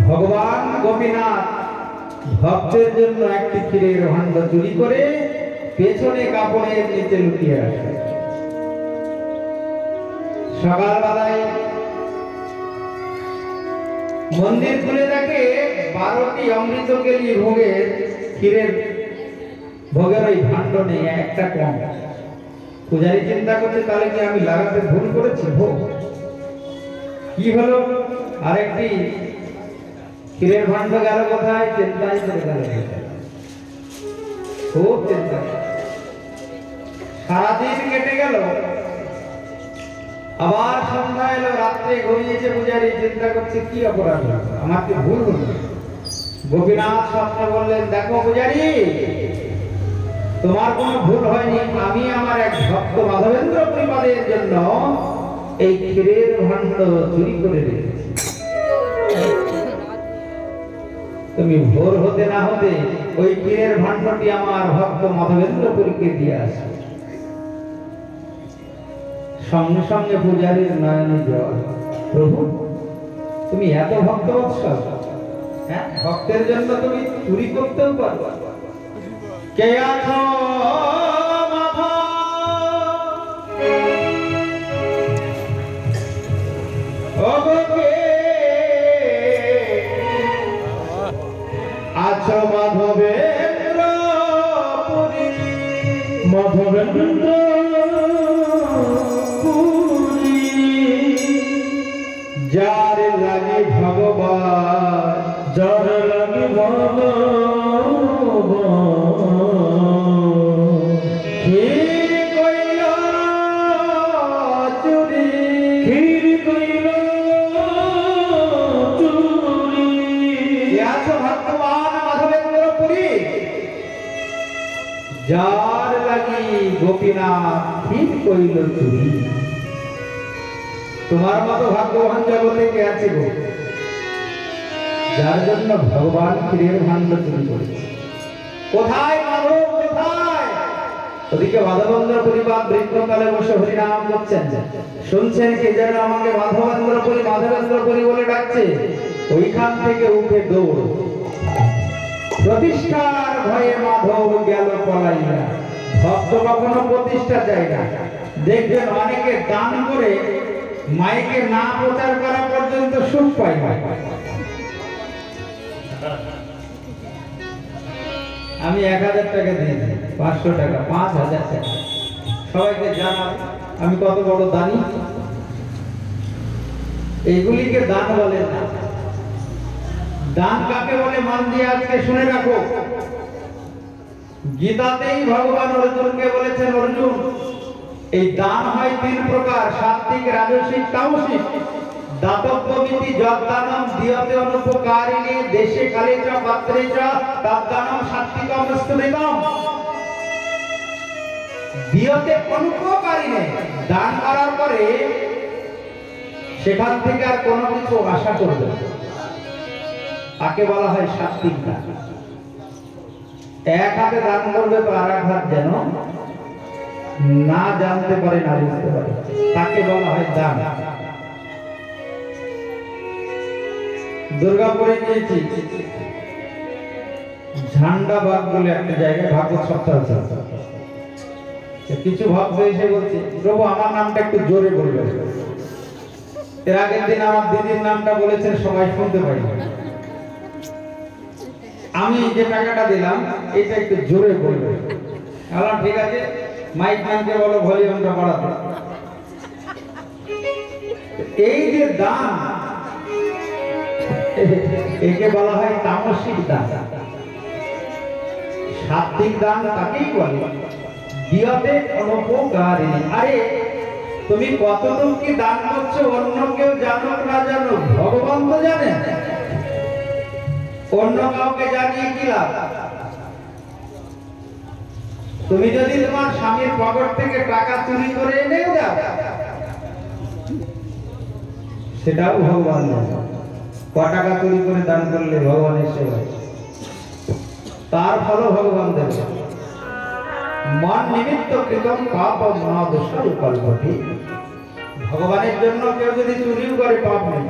ভগবান গোপীনাথ ভক্তের জন্য একটি ক্ষীরের ভাণ্ড চুরি করে পেছনে কাপড়ের নিচে লুকিয়ে রাখে সকালবেলায় মন্দির খুলে দেখে 12টি অমৃতকেলী ভোগের ক্ষীরের ভোগের ওই ভাণ্ড নেই একটা কম পূজারী চিন্তা করছে তাহলে কি আমি লাগাতে ভুল করেছি ভোগ কি হলো আরেকটি ক্ষীরের ভাণ্ড গেল কোথায় চিন্তাই করে গেল খুব চিন্তা সারাদিন কেটে গেল আবার সন্ধ্যা এলো রাত্রে ঘুমিয়েছে পূজারী চিন্তা করছে কি অপরাধ আমার কি ভুল হলো গোপীনাথ স্বপ্নে বললেন দেখো পূজারী তোমার কোনো ভুল হয়নি আমি আমার এক ভক্ত মাধবেন্দ্র পরিপাদের জন্য এই ক্ষীরের ভাণ্ড চুরি করে রেখেছি তুমি ভোর হতে না হতে ওই ক্ষীরের ভাণ্ডটি আমার ভক্ত মাধবেন্দ্রপুরীকে দিয়ে আসো। সঙ্গে সঙ্গে পূজারীর নয়নে জল। প্রভু, তুমি এত ভক্তবৎসল, হ্যাঁ, ভক্তের জন্য তুমি চুরি করতেও পারো। কে আছো আছো মাধবেন্দ্রপুরী, মাধবেন্দ্রপুরী, যার লাগে ভগবান, যার লাগে ভগবান ক্ষীর কইল চুরি, ক্ষীর কইল চুরি। আছো ভগবান মাধবেন্দ্রপুরী, যার লাগি গোপীনাথ ক্ষীর কইল চুরি। তোমার মতো ভাগ্যবান জগতে কে আছে গো, যার জন্য ভগবান ক্ষীরের ভাণ্ড চুরি করেছে? কোথায় মাধব, কোথায়? ওদিকে মাধবেন্দ্রপুরী বা বৃক্ষতলে বসে হরিনাম করছেন, শুনছেন কে যেন আমাকে মাধবেন্দ্রপুরী মাধবেন্দ্রপুরী বলে ডাকছে। ওইখান থেকে উঠে দৌড়, প্রতিষ্ঠার ভয়ে মাধব গেল পলাইয়া। ভক্ত কখনো প্রতিষ্ঠা চায় না। দেখবেন অনেকে দান করে মাইকে না প্রচার করা পর্যন্ত সুখ পায় না। আমি 1000 টাকা দিয়েছি, 500 টাকা, 5000 টাকা, সবাইকে জানাই আমি কত বড় দানি। এইগুলিকে দান বলে না। দান কাকে বলে মান দিয়ে আজকে শুনে রাখো। গীতাতেই ভগবান অর্জুনকে বলেছেন, অর্জুন, এই দান হয় 3 প্রকার, সাত্বিক, রাজসিক, তামসিক। দাতব্যমিতি যদ্দানম দিয়তে অনুপকারিণী দেশে কালে চ পাত্রে চ তদ্দানম সাত্বিকম স্থিতম। দিয়তে অনুপকারিণী, দান করার পরে সেখান থেকে আর কোনো কিছু আশা করবে না, তাকে বলা হয় সাত্বিক দান। এক হাতে দান করবে তো আর এক হাত যেন না জানতে পারে, না বুঝতে পারে, তাকে বলা হয় দান। দুর্গাপুরে গিয়েছি, ঝান্ডাবাগ বলে একটা জায়গায় ভাগবত সপ্তাহ চলছে। কিছু ভক্ত এসে বলছে, প্রভু আমার নামটা একটু জোরে বলবেন। এর আগের দিন আমার দিদির নামটা বলেছেন, সবাই শুনতে পাই। আমি যে টাকাটা দিলাম এটা একটু জোরে বলবেন। বললাম ঠিক আছে, মাইক ম্যানকে বলো ভলিউমটা বাড়াতে। এই যে দান, একে বলা হয় তামসিক দান। সাত্বিক দান তাকেই বলে দিয়তে অনুপকারিণী। আরে তুমি কতটুকু কি দান করছো অন্য কেউ জানুক না জানুক, ভগবান তো জানেন। অন্য কাউকে জানিয়ে কি লাভ? তুমি যদি তোমার স্বামীর পকেট থেকে টাকা চুরি করে এনেও দাও, সেটাও ভগবান জানে। ক টাকা চুরি করে দান করলে ভগবানের সেবা, তার ফলও ভগবান দেবে। মন নিমিত্ত কৃতম পাপ না দোষাল কল্পতি। ভগবানের জন্য কেউ যদি চুরিও করে পাপ নেই।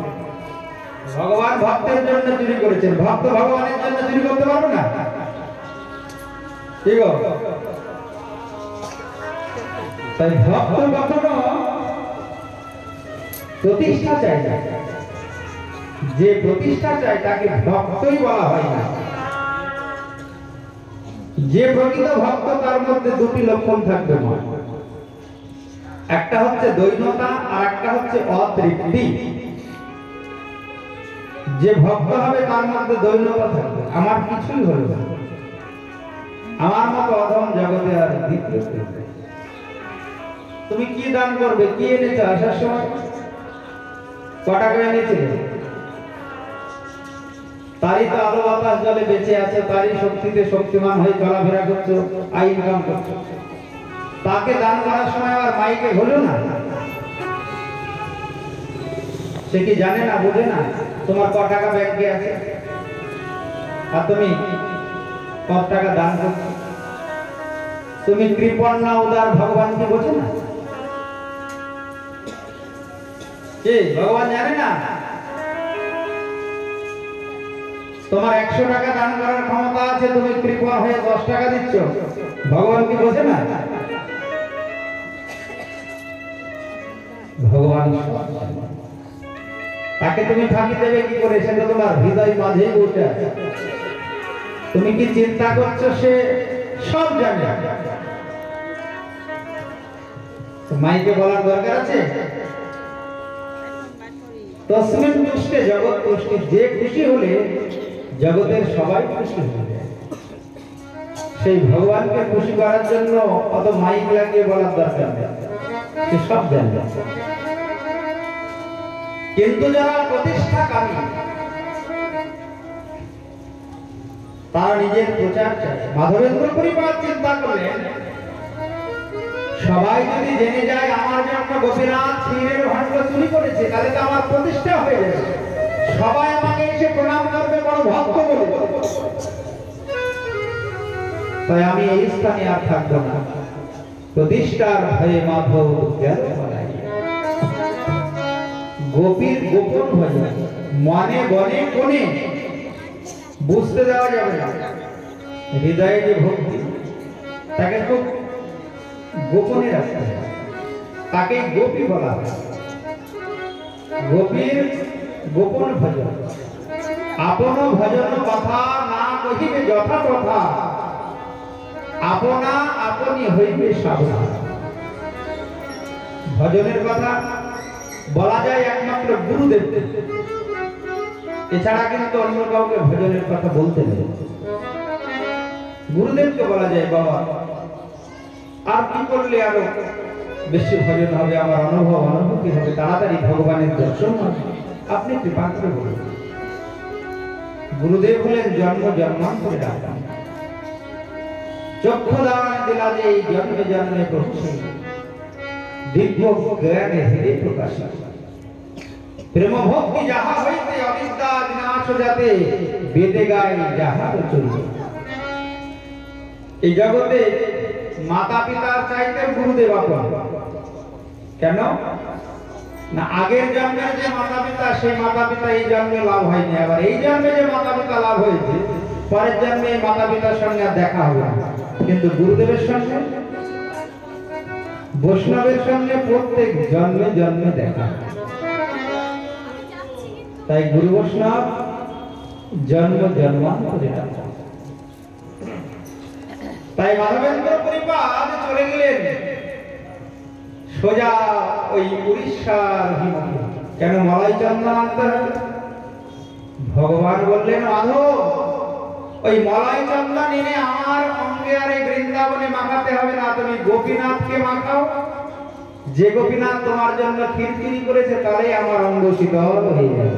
ভগবান ভক্তের জন্য চুরি করেছেন, ভক্ত ভগবানের জন্য চুরি করতে পারবে না। ঠিক আছে, তাই ভক্ত কখনো প্রতিষ্ঠা চায় না। যে প্রতিষ্ঠা চায় তাকে ভক্তই বলা হয় না। যে প্রকৃত ভক্ত তার মধ্যে দুটি লক্ষণ থাকবে, একটা হচ্ছে দৈন্যতা আর একটা হচ্ছে অতৃপ্তি। যে ভক্ত হবে তার মধ্যে দৈন্যতা থাকবে, আমার কিছুই হলো না, আমার মতো অধম জগতে আর দ্বিতীয়। তুমি কি দান করবে, কি এনেছো আসার সময়? ক টাকা এনেছিলে? তারই তো আলো বাতাস জলে বেঁচে আছে, তারই শক্তিতে শক্তিমান হয়ে চলাফেরা করছো, আয় ইনকাম করছো। তাকে দান করার সময় আর মাইকে হলো না? সে কি জানে না, বোঝে না তোমার ক টাকা ব্যাংকে আছে? আর তুমি কত টাকা দান করছো? তুমি কৃপণ না উদার ভগবানকে বোঝো না? কি ভগবান জানে না? তোমার 100 টাকা দান করার ক্ষমতা আছে, তুমি কৃপণ হয়ে 10 টাকা দিচ্ছ, ভগবান কি বোঝে না? ভগবান তাকে তুমি ফাঁকি দেবে কি করে? সেটা তোমার হৃদয় মাঝেই বসে আছে। তুমি কি চিন্তা করছো সে সব জানে। মাইকে বলার দরকার আছে? তসমিন তুষ্টে জগৎ তুষ্টি, যে খুশি হলে জগতের সবাই খুশি হবে। সেই ভগবানকে খুশি করার জন্য অত মাইক লাগিয়ে বলার দরকার নেই, সে সব জানে। কিন্তু যারা প্রতিষ্ঠাকামী তারা নিজের প্রচার চায়। মাধবেন্দ্র পরিবার চিন্তা করলেন, সবাই যদি জেনে যায় আমার জন্য গোপীনাথ ক্ষীরের ভাণ্ড চুরি করেছে, তাহলে তো আমার প্রতিষ্ঠা হয়ে যাবে, সবাই আমাকে এসে প্রণাম করবে, বড় ভক্ত বলবে। তাই আমি এই স্থানে আর থাকবো না, প্রতিষ্ঠার ভয়ে মাধব গেল বলাই। গোপীর গোপন ভজন মনে বনে কোণে বুঝতে দেওয়া যাবে না। হৃদয়ে যে ভক্তি তাকে খুব গোপনে রাখতে হবে, তাকে গোপী বলা হয়। গোপীর গোপন ভজন। আপন ভজন কথা না কহিবে যথা কথা, আপনা আপনি হইবে সাবধান। ভজনের কথা বলা যায় একমাত্র গুরুদেব, এছাড়া কিন্তু অন্য কাউকে ভজনের কথা বলতে নেই। গুরুদেবকে বলা যায়, বাবা আর কি করলে আরো বেশি ভজন হবে, আমার অনুভূতি হবে, তাড়াতাড়ি ভগবানের দর্শন হবে, আপনি কৃপা করে বলুন। গুরুদেব হলেন জন্ম জন্মান্তরে ডাকা। চক্ষু দান দিলা যে জন্মে জন্মে প্রভু দিব্য জ্ঞানে হৃদয় প্রকাশ। প্রেম ভক্তি যাহা হইতে অবিদ্যা বিনাশ যাতে বেদে গায় যাহা চলিত। এই জগতে মাতা পিতার চাইতে গুরুদেব আপন। কেন না, আগের জন্মের যে মাতা পিতা, সেই মাতা পিতা এই জন্মে লাভ হয়নি, আবার এই জন্মে যে মাতা পিতা লাভ হয়েছে, পরের জন্মে এই মাতা পিতার সঙ্গে দেখা হবে না। কিন্তু গুরুদেবের সঙ্গে, বৈষ্ণবের সঙ্গে প্রত্যেক জন্মে জন্মে দেখা। তাই গুরু বৈষ্ণব জন্ম জন্মান্তরে দেখা। তাই মাধবেন্দ্র পরিপাদ চলে গেলেন সোজা ওই উড়িষ্যার অভিমুখে। কেন মলাই চন্দন আনতে হবে? ভগবান বললেন, মাধব ওই মলাই চন্দন এনে আমার অঙ্গে আর এই বৃন্দাবনে মাখাতে হবে না, তুমি গোপীনাথকে মাখাও। যে গোপীনাথ তোমার জন্য খিরখিরি করেছে, তাহলে আমার অঙ্গ শীতল হয়ে যাবে।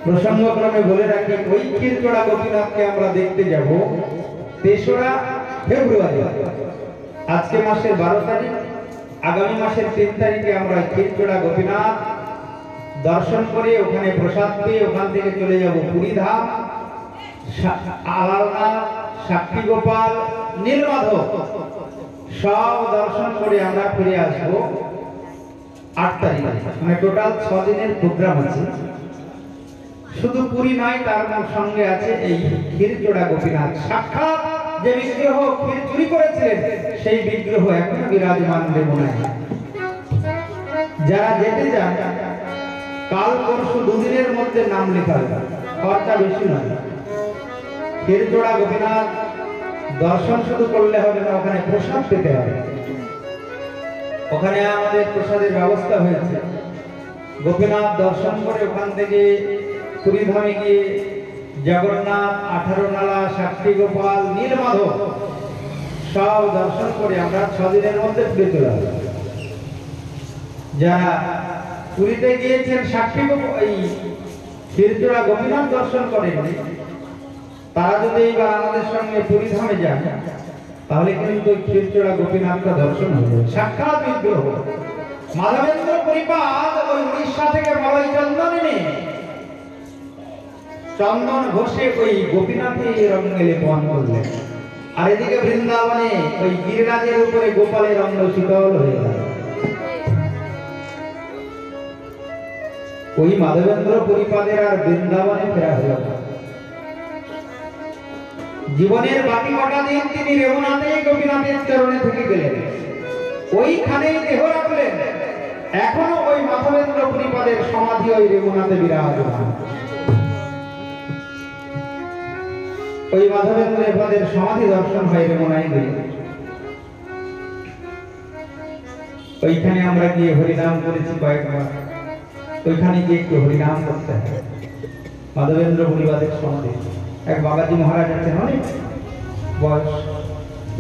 প্রসঙ্গক্রমে বলে রাখি, ওই ক্ষীরচোড়া গোপীনাথকে আমরা দেখতে যাব 3রা ফেব্রুয়ারি। আজকে মাসের 12 তারিখ, আগামী মাসের 3 তারিখে আমরা ক্ষীরচোড়া গোপীনাথ দর্শন করে ওখানে প্রসাদ পেয়ে ওখান থেকে চলে যাব পুরীধাম, আলালনাথ, সাক্ষী গোপাল, নীলমাধব সব দর্শন করে আমরা ফিরে আসবো 8 তারিখ। মানে টোটাল 6 দিনের প্রোগ্রাম আছে। শুধু পুরী নয়, তার সঙ্গে আছে এই ক্ষীরচোড়া গোপীনাথ। সাক্ষাৎ যে বিগ্রহ ক্ষীর চুরি করেছিলেন, সেই বিগ্রহ এখনো বিরাজমান রেমুনায়। যারা যেতে চান, কাল পরশু 2 দিনের মধ্যে নাম লেখা হবে, খরচা বেশি নয়। ক্ষীরচোড়া গোপীনাথ দর্শন শুধু করলে হবে না, ওখানে প্রসাদ পেতে হবে। ওখানে আমাদের প্রসাদের ব্যবস্থা হয়েছে। গোপীনাথ দর্শন করে ওখান থেকে পুরীধামে গিয়ে জগন্নাথ, 18 নালা, সাক্ষী গোপাল, নীলমাধব সব দর্শন করে আমরা 6 দিনের মধ্যে ফিরে চলে আসবো। যারা পুরীতে গিয়েছেন সাক্ষী এই ক্ষীরচোড়া গোপীনাথ দর্শন করেন, তারা যদি এইবার আমাদের সঙ্গে পুরীধামে যান, তাহলে কিন্তু ক্ষীরচোড়া গোপীনাথটা দর্শন হবে, সাক্ষাৎ বিগ্রহ। মাধবেন্দ্র পরিপাদ ওই উড়িষ্যা থেকে মলাই চন্দন এনে চন্দন ঘষে ওই গোপীনাথের রঙ্গেলে বন করলেন, আর এদিকে বৃন্দাবনে ওই গিরিরাজের উপরে গোপালের অঙ্গ শীতল হয়ে গেল। ওই মাধবেন্দ্র পরিপাদের আর বৃন্দাবনে ফেরা হল না। জীবনের বাকি কটা দিন তিনি রেবনাথে গোপীনাথের চরণে থেকে গেলেন, ওইখানেই দেহ রাখলেন। এখনো ওই মাধবেন্দ্র পরিপাদের সমাধি ওই রেবনাথে বিরাজমান। ওই মাধবেন্দ্র পরিপাদের সমাধি দর্শন হয় রেবনায় গেলে। ওইখানে আমরা গিয়ে হরিনাম করেছি কয়েকবার, ওইখানে গিয়ে একটু হরিনাম করতে হয়। মাধবেন্দ্র পরিপাদের সমাধি এক বাবাজি মহারাজ আছেন, অনেক বয়স,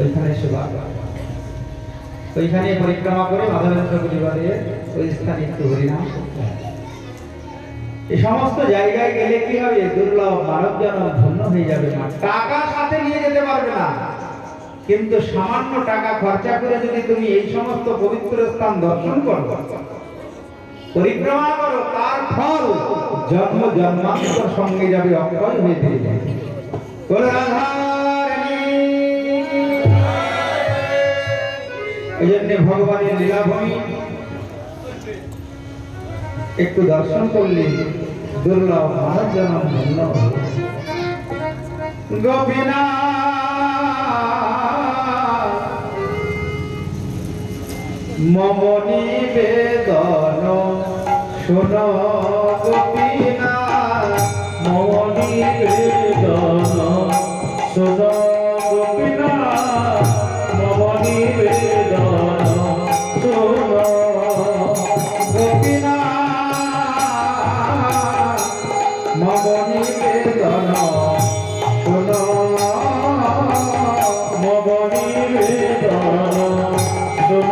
ওইখানে সেবা, ওইখানে পরিক্রমা করে মাধবেন্দ্র পরিবারের ওই স্থানে একটু হরিনাম করতে হয়। এই সমস্ত জায়গায় গেলে কি হবে, দুর্লভ মানব জন্ম ধন্য হয়ে যাবে না। টাকা সাথে নিয়ে যেতে পারবে না, কিন্তু সামান্য টাকা খরচা করে যদি তুমি এই সমস্ত পবিত্র স্থান দর্শন করো, পরিক্রমা করো, তার ফল জন্ম জন্মান্তর সঙ্গে যাবে, অক্ষয় হয়ে থেকে যাবে। এই জন্য ভগবানের লীলাভূমি একটু দর্শন করলে দুর্লভ মানব জন্ম ধন্য হবে। গোপীনাথ মম নিবেদন শোন, গোপীনাথ মম নিবেদন শোন, গোপীনাথ মম নিবেদন শোন, গোপীনাথ মম নিবেদন শোন, মম নিবেদন শোন,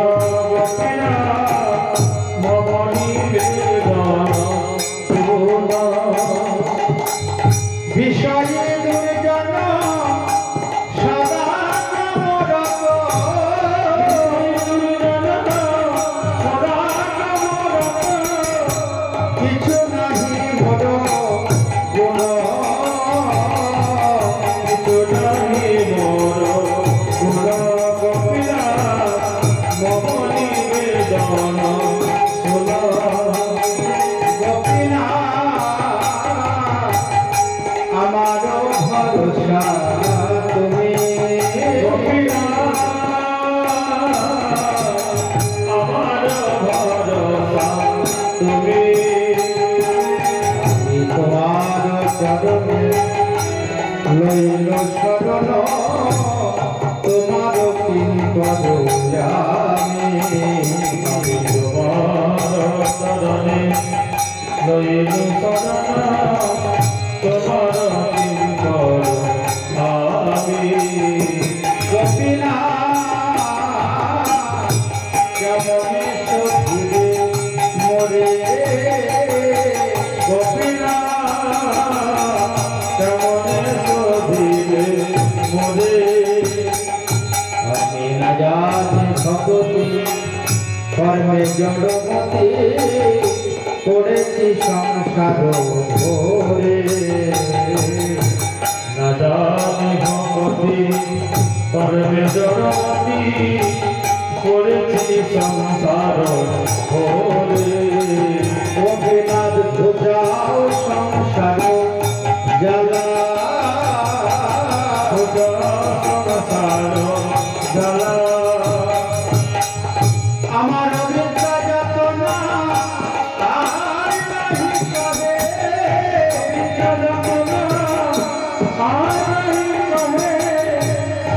গোপীনাথ মম নিবেদন শোন। বিষয়ে দুর্জন সদা কামরত, সদা কামরত, কিছু নাহি মোর গুণ, কিছু নাহি মোর গুণ, গোপীনাথ মম নিবেদন শোন, গোপীনাথ আমার ভরসা তুমি, গোপীনাথ আমার ভরসা তুমি, আমি তোমার চরণে লইল শরণ, তোমার কিঙ্কর আমি, আমি তোমার চরণে লইল শরণ, তোমার কিঙ্কর আমি। গোপীনাথ কেমন সধিবে মোরে, গোপীনাথ কেমন সধিবে মোরে, আমি না জানি ভগবতী কর্মে জড়মতি, করেছি সংসার ভোরে, না জানি ভগবতী কর্মে জড়মতি, করেছি সংসার ভোরে। গোপীনাথ বুঝাও সংসার জ্বালা, সংসার জ্বালা, আমার অভিজ্ঞতা যত না আর নাহি কহে, যত না আর নাহি কহে,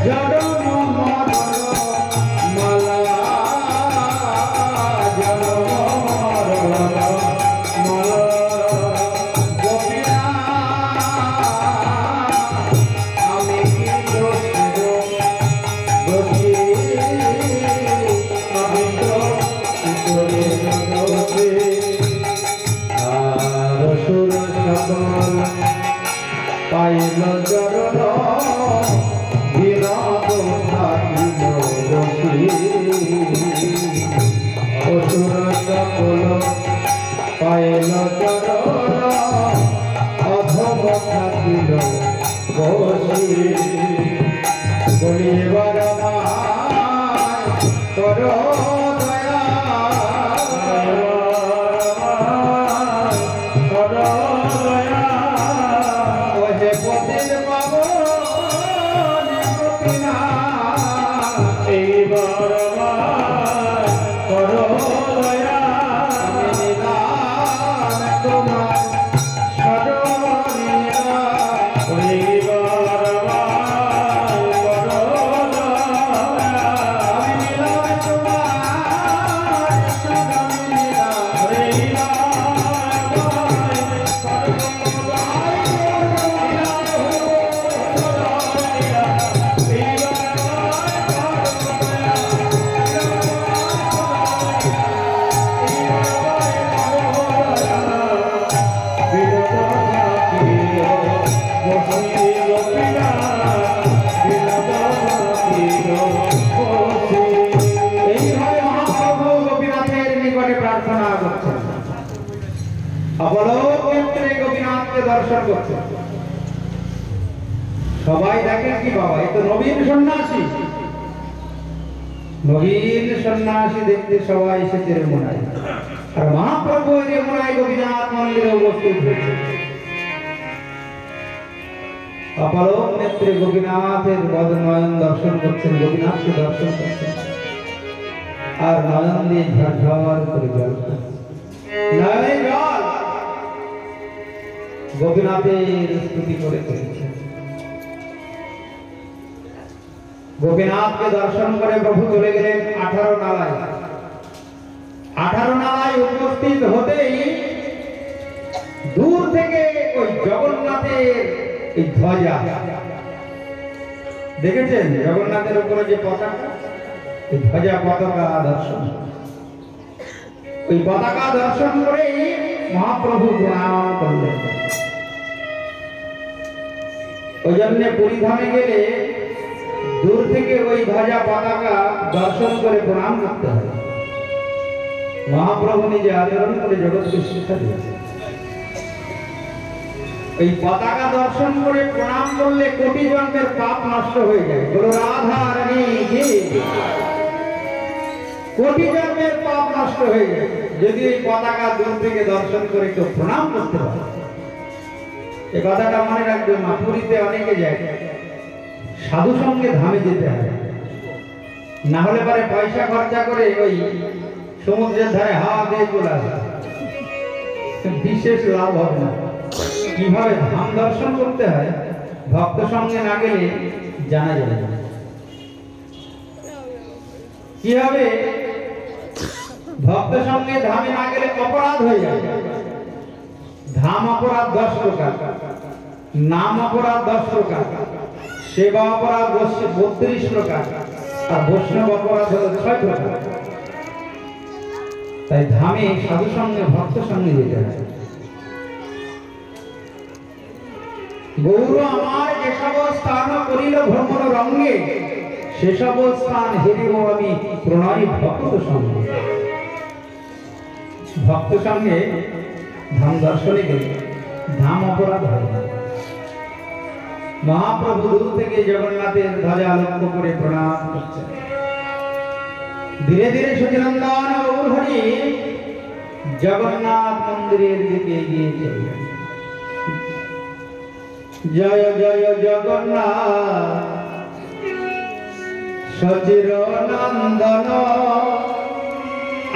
জড়ম মরণ মালা, জড়ম মরণ মালা, গোপীনাথ আমি কি দোষী, আমি তো দোষী, আর সুর সকল পাইল চরণ, বিনোদ থাকিল দোষী, অসুর সকল পাইল চরণ, অধম থাকিল বসি বলিবার কর দয়া কর দয়া ওহে পতির পাবন গোপীনা এইবার কর দয়া আমি নিলাম তোমার শরণিয়া এইবার কর দয়া আমি নিলাম তোমার শরণিয়া দর্শন করছে সবাই দেখেন কি বাবা এই তো নবীন সন্ন্যাসী দেখতে সবাই এসেছে রেমুনায় আর মহাপ্রভু রেমুনায় গোপীনাথ মন্দিরে উপস্থিত হয়েছে অপলোক নেত্রে গোপীনাথের বদনয়ন দর্শন করছেন গোপীনাথকে দর্শন করছেন আর নয়ন দিয়ে ঝরঝর করে জল নয়নে জল গোপীনাথের স্তুতি করে চলেছে গোপীনাথকে দর্শন করে প্রভু চলে গেলেন 18 নালায় 18 নালায় উপস্থিত হতেই দূর থেকে ওই জগন্নাথের এই ধ্বজা দেখেছেন জগন্নাথের উপরে যে পতাকা এই ধ্বজা পতাকা দর্শন ওই পতাকা দর্শন করেই মহাপ্রভু প্রণাম করলেন ওই জন্য পুরীধামে গেলে দূর থেকে ওই ধ্বজা পতাকা দর্শন করে প্রণাম করতে হয় মহাপ্রভু নিজে আচরণ করে জগৎকে শিক্ষা দিয়েছে এই পতাকা দর্শন করে প্রণাম করলে কোটি জন্মের পাপ নষ্ট হয়ে যায় বলো রাধা রানী কি কোটি জন্মের পাপ নষ্ট হয়ে যায় যদি এই পতাকা দূর থেকে দর্শন করে কেউ প্রণাম করতে পারে এই কথাটা মনে রাখবেন মা পুরীতে অনেকে যায় সাধু সঙ্গে ধামে যেতে হয় না হলে পরে পয়সা খরচা করে ওই সমুদ্রের ধারে হাওয়া দিয়ে চলে আসে বিশেষ লাভ হবে না কিভাবে ধাম দর্শন করতে হয় ভক্ত সঙ্গে না গেলে জানা যাবে না কি হবে ভক্ত সঙ্গে ধামে না গেলে অপরাধ হয়ে যাবে ধাম অপরাধ 10 প্রকার নাম অপরাধ 10 প্রকার সেবা অপরাধ 32 প্রকার আর বৈষ্ণব অপরাধ হলো 6 প্রকার তাই ধামে সাধু সঙ্গে ভক্ত সঙ্গে যেতে হয় গৌর আমার যেসব স্থান করিল ভ্রমণ রঙ্গে সেসব স্থান হেরিব আমি প্রণয় ভক্ত সঙ্গে ভক্ত সঙ্গে ধাম দর্শনে গেলে ধাম অপরাধ হয় না মহাপ্রভু দূর থেকে জগন্নাথের ধ্বজা লক্ষ্য করে প্রণাম করছেন ধীরে ধীরে সচিনন্দন গৌরহরি জগন্নাথ মন্দিরের দিকে এগিয়ে চললেন জয় জয় জগন্নাথ সচির নন্দন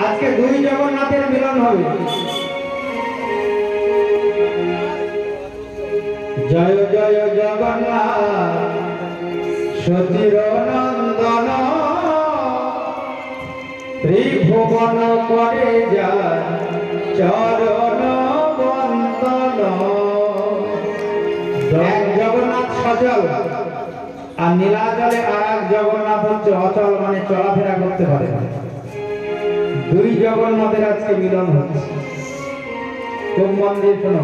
আজকে 2 জগন্নাথের মিলন হবে জয় জয় জগন্নাথ সচির নন্দন ত্রিভুবন করে যায় চরণ বন্দন এক জগন্নাথ সচল আর নীলাচলে আর এক জগন্নাথ হচ্ছে অচল মানে চলাফেরা করতে পারে 2 জগন্নাথের আজকে মিলন হচ্ছে খুব মন দিয়ে শোনো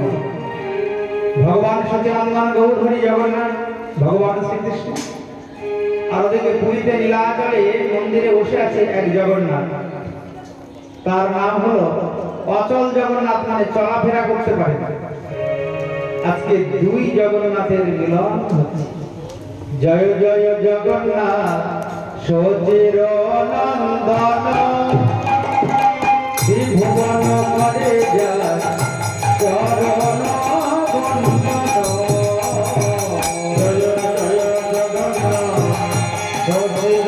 ভগবান সচিনন্দন গৌরহরি জগন্নাথ ভগবান শ্রীকৃষ্ণ আর ওদিকে পুরীতে নীলাচলে মন্দিরে বসে আছে এক জগন্নাথ তার নাম হলো অচল জগন্নাথ মানে চলাফেরা করতে পারে আজকে দুই জগন্নাথের মিলন হচ্ছে। জয় জয় জগন্নাথ সচির নন্দন, ত্রিভুবন করে যায় চরণ বন্দন। জয় জয় জগন্নাথ সচির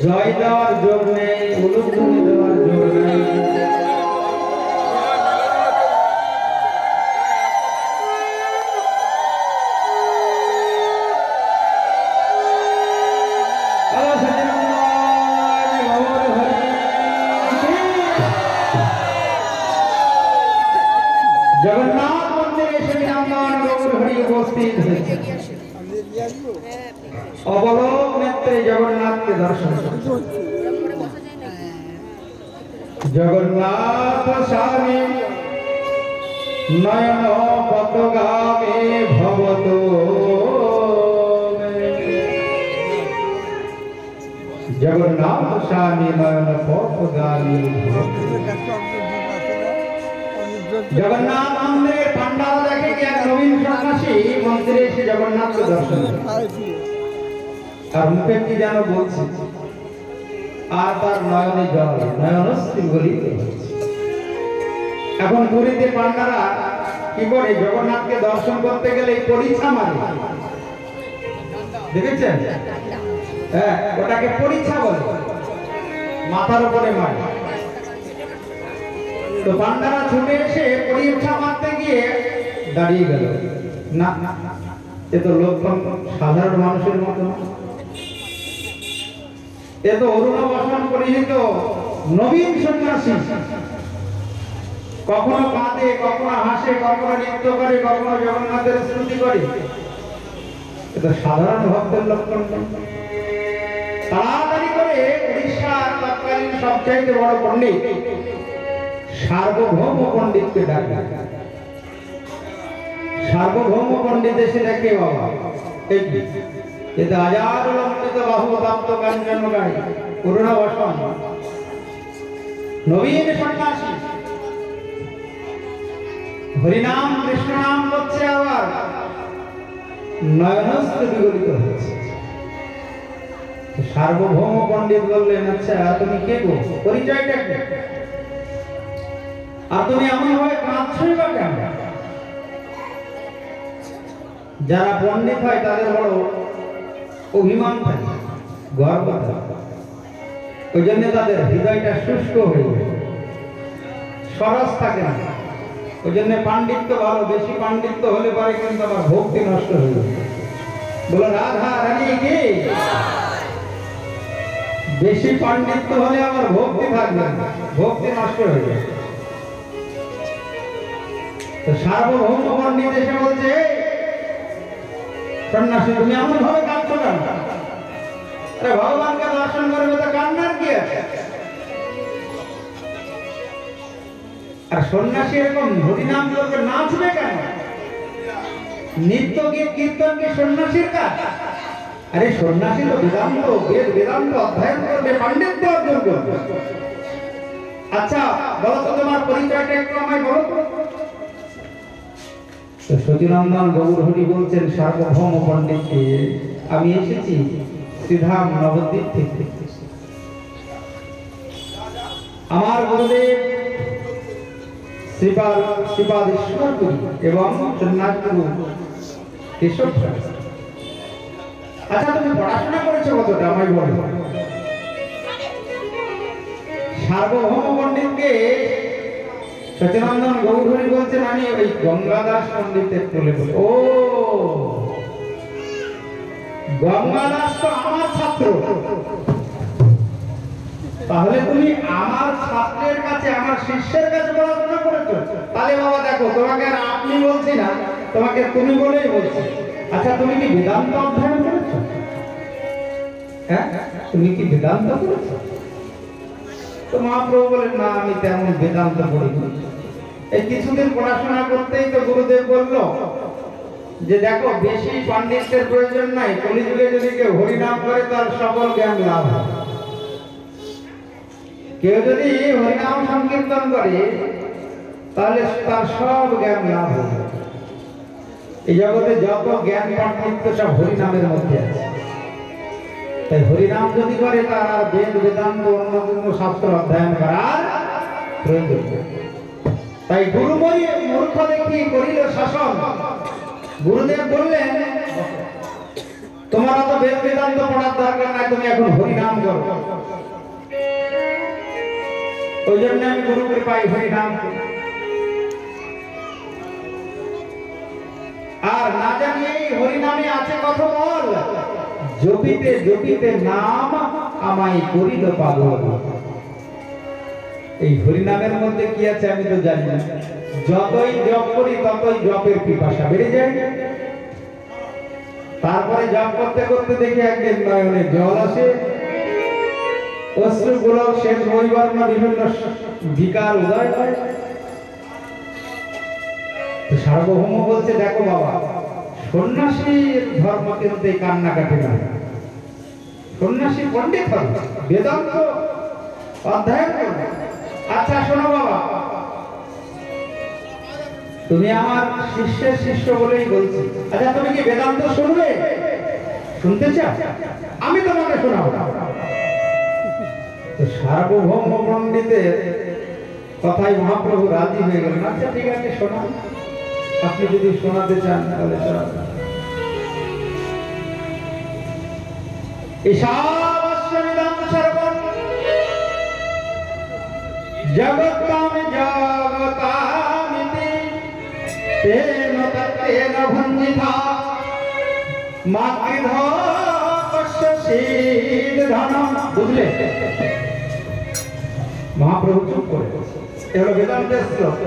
জয় দেওয়ার যোগ নেই, উলুধ্বনি দেওয়ার যোগ নেই। জগন্নাথ মন্দিরে শ্রী রামদান গৌর হরি উপস্থিত হয়েছে। অবলোক ভক্তে জগন্নাথকে দর্শন জগন্নাথ স্বামী নয়ন পতগামে ভবত জগন্নাথ স্বামী নয়ন পতগামী জগন্নাথ মন্দিরের পান্ডাল দেখে কি এক নবীন সন্ন্যাসী মন্দিরে এসে জগন্নাথকে দর্শন আর মুখে কি যেন বলছে আর তার নয়নে জল নয়নস্থি গলিত এখন পুরীতে পান্ডারা কি করে জগন্নাথকে দর্শন করতে গেলে পরীক্ষা মারে দেখেছেন হ্যাঁ ওটাকে পরীক্ষা বলে মাথার উপরে মারে তো পান্ডারা ছুটে এসে পরীক্ষা মারতে গিয়ে দাঁড়িয়ে গেল না এ তো লক্ষণ সাধারণ মানুষের মতো এ তো অরুণাবসন পরিহিত নবীন সন্ন্যাসী কখনো কাঁদে কখনো হাসে কখনো নৃত্য করে কখনো জগন্নাথের স্তুতি করে এ তো সাধারণ ভক্তের লক্ষণ তাড়াতাড়ি করে উড়িষ্যার তৎকালীন সবচাইতে বড় পণ্ডিত সার্বভৌম পণ্ডিতকে ডাকে সার্বভৌম পণ্ডিত এসে দেখে বাবা এতে হাজার লম্বিত বাহু প্রাপ্ত কাঞ্চন গায়ে করুণা বসন নবীন সন্ন্যাসী হরিনাম কৃষ্ণ নাম করছে আবার নয়নস্থ বিগলিত হয়েছে সার্বভৌম পণ্ডিত বললেন আচ্ছা তুমি কে গো পরিচয়টা কি আর তুমি এমন ভাবে কাঁদছই বা কেন যারা পণ্ডিত হয় তাদের বড় অভিমান থাকে গর্ব থাকে ওই জন্য তাদের হৃদয়টা শুষ্ক হয়ে যায় সরস থাকে না ওই জন্য পাণ্ডিত্য ভালো বেশি পাণ্ডিত্য হলে পরে কিন্তু আমার ভক্তি নষ্ট হয়ে যায় বলো রাধা রানী কি বেশি পাণ্ডিত্য হলে আমার ভক্তি থাকবে না ভক্তি নষ্ট হয়ে যায় তো সার্বভৌম পণ্ডিত এসে বলছে সন্ন্যাসী তুমি এমন ভাবে কাঁদছো কেন আরে ভগবানকে দর্শন করবে তো কান্নার কি আছে আর সন্ন্যাসী এরকম হরিনাম করবে নাচবে কেন নিত্য গীত কীর্তন কি সন্ন্যাসীর কাজ আরে সন্ন্যাসী তো বেদান্ত বেদান্ত অধ্যয়ন করবে পাণ্ডিত্য অর্জন করবে আচ্ছা বলো তো তোমার পরিচয়টা একটু আমায় বলো তো সচিনন্দন গৌর হরি বলছেন সার্বভৌম পণ্ডিতকে আমি এসেছি শ্রীধাম নবদ্বীপ থেকে আমার গুরুদেব শ্রীপাদ ঈশ্বরপুরী এবং সন্ন্যাসগুরু কেশব আচ্ছা তুমি পড়াশোনা করেছো কতটা আমায় বলো সার্বভৌম পণ্ডিতকে সচিনন্দন গৌর হরি বলছেন আমি ওই গঙ্গাদাস পণ্ডিতের তুলে বলি ও গঙ্গাদাস তো আমার ছাত্র তাহলে তুমি আমার ছাত্রের কাছে আমার শিষ্যের কাছে পড়াশোনা করেছো তাহলে বাবা দেখো তোমাকে আর আপনি বলছি না তোমাকে তুমি বলেই বলছি আচ্ছা তুমি কি বেদান্ত অধ্যয়ন করেছো হ্যাঁ তুমি কি বেদান্ত করেছো তো মহাপ্রভু বলেন না আমি তেমন বেদান্ত পড়িনি এই কিছুদিন পড়াশোনা করতেই তো গুরুদেব বলল যে দেখো বেশি পাণ্ডিত্যের প্রয়োজন নাই কলিযুগে যদি কেউ হরিনাম করে তার সকল জ্ঞান লাভ হয় কেউ যদি হরিনাম সংকীর্তন করে তাহলে তার সব জ্ঞান লাভ হবে এই জগতে যত জ্ঞান পাণ্ডিত্য সব হরিনামের মধ্যে আছে তাই হরিনাম যদি করে তার আর বেদ বেদান্ত অন্য কোনো শাস্ত্র অধ্যয়ন করার প্রয়োজন নেই তাই গুরুময়ী মূর্খ দেখি করিল শাসন গুরুদেব বললেন তোমার অত বেদ বেদান্ত পড়ার দরকার নাই তুমি এখন হরিনাম করো ওই জন্য আমি গুরু কৃপায় হরিনাম আর না জানি এই হরিনামে আছে কত বল জপিতে জপিতে নাম আমায় করিল পাগল এই হরিনামের মধ্যে কি আছে আমি তো জানি না যতই জপ করি ততই জপের পিপাসা বেড়ে যায় তারপরে জপ করতে করতে দেখি একদিন নয়নে জল আসে, অশ্রুগুলো শেষ হইবার না বিভিন্ন বিকার উদয় হয়। সার্বভৌম বলছে, দেখো বাবা, সন্ন্যাসীর ধর্ম কিন্তু এই কান্নাকাটি না, সন্ন্যাসী পণ্ডিত হবে, বেদান্ত অধ্যয়ন করবে। আচ্ছা শোনো বাবা, তুমি আমার শিষ্যের শিষ্য বলেই বলছি, আচ্ছা তুমি কি বেদান্ত শুনবে? শুনতে চাও? আমি তোমাকে শোনাবো। তো সার্বভৌম পণ্ডিতের কথাই মহাপ্রভু রাজি হয়ে গেলেন। আচ্ছা ঠিক আছে, শোনান, আপনি যদি শোনাতে চান তাহলে শোনাবেন। ঈশাবস্যমিদং সর্বং জগত্তাম জগতামিতি তেন তত্তেন ভঞ্জিতা মাতৃধ কস্যচিদ ধনম। বুঝলে? মহাপ্রভু চুপ করে, এ হলো বেদান্তের শ্লোক।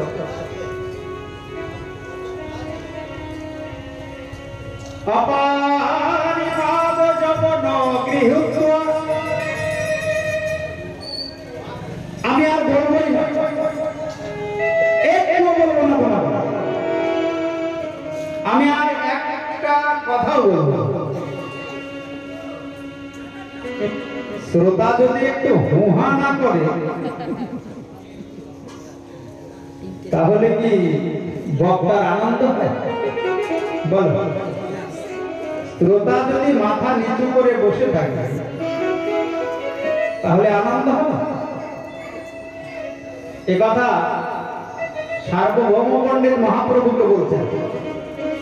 অপারিপাদ জপন গৃহীত্ব, আমি আর বলবই না, একটু বলবো না তোমার, আমি আর একটা কথাও বলবো। শ্রোতা যদি একটু হুহা না করে তাহলে কি বক্তার আনন্দ হয়? বল, শ্রোতা যদি মাথা নিচু করে বসে থাকে তাহলে আনন্দ হবে? এ কথা সার্বভৌম পণ্ডিত মহাপ্রভুকে বলছেন।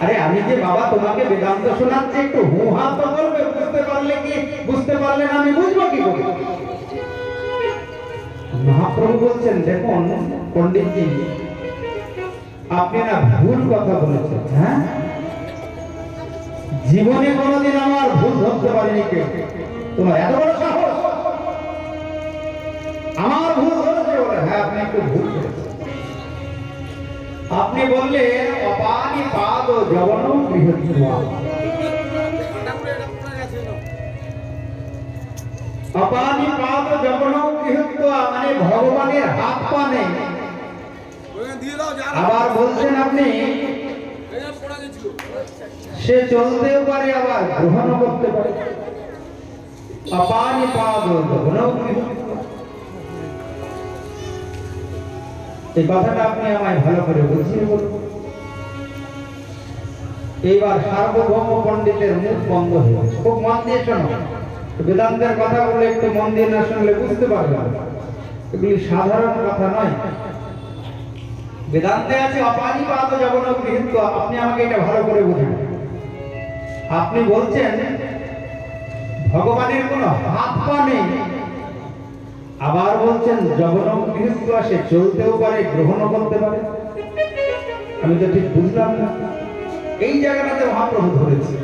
আরে আমি যে বাবা তোমাকে বেদান্ত শোনাচ্ছি, একটু হুহা তো বলবে, বুঝতে পারলে কি, বুঝতে পারলে না আমি বুঝবো কি করে? মহাপ্রভু বলছেন, দেখুন পণ্ডিতজি, আপনি না ভুল কথা বলেছেন। হ্যাঁ, জীবনে কোনোদিন আমার ভুল ধরতে পারিনি কেউ। তোমার এত বড় সাহস আমার ভুল ধরেছে বলে? হ্যাঁ, আপনি একটু ভুল করেছেন। আপনি বললেন অপানি পাদ জবনম গৃহীত্ব। অপানি পাদ জবনম গৃহীত্ব মানে ভগবানের হাত পা নেই। আবার বলছেন আপনি সে চলতেও পারে, আবার গ্রহণ করতে পারে। অপানি পাদ জবনম গৃহীত্ব, এই কথাটা আপনি আমায় ভালো করে বুঝিয়ে বলুন। এইবার সার্বভৌম পণ্ডিতের মুখ বন্ধ হয়ে গেছে। খুব মন দিয়ে শোনো, বেদান্তের কথা বলে একটু মন দিয়ে না শুনলে বুঝতে পারবে না, এগুলি সাধারণ কথা নয়। বেদান্তে আছে অপানিপাত জবন গৃহীত্ব। আপনি আমাকে এটা ভালো করে বুঝুন। আপনি বলছেন ভগবানের কোনো হাত পা নেই, আবার বলছেন জবনম গৃহীত্ব, সে চলতেও পারে, গ্রহণও করতে পারে। আমি তো ঠিক বুঝলাম না। এই জায়গাটাতে মহাপ্রভু ধরেছে।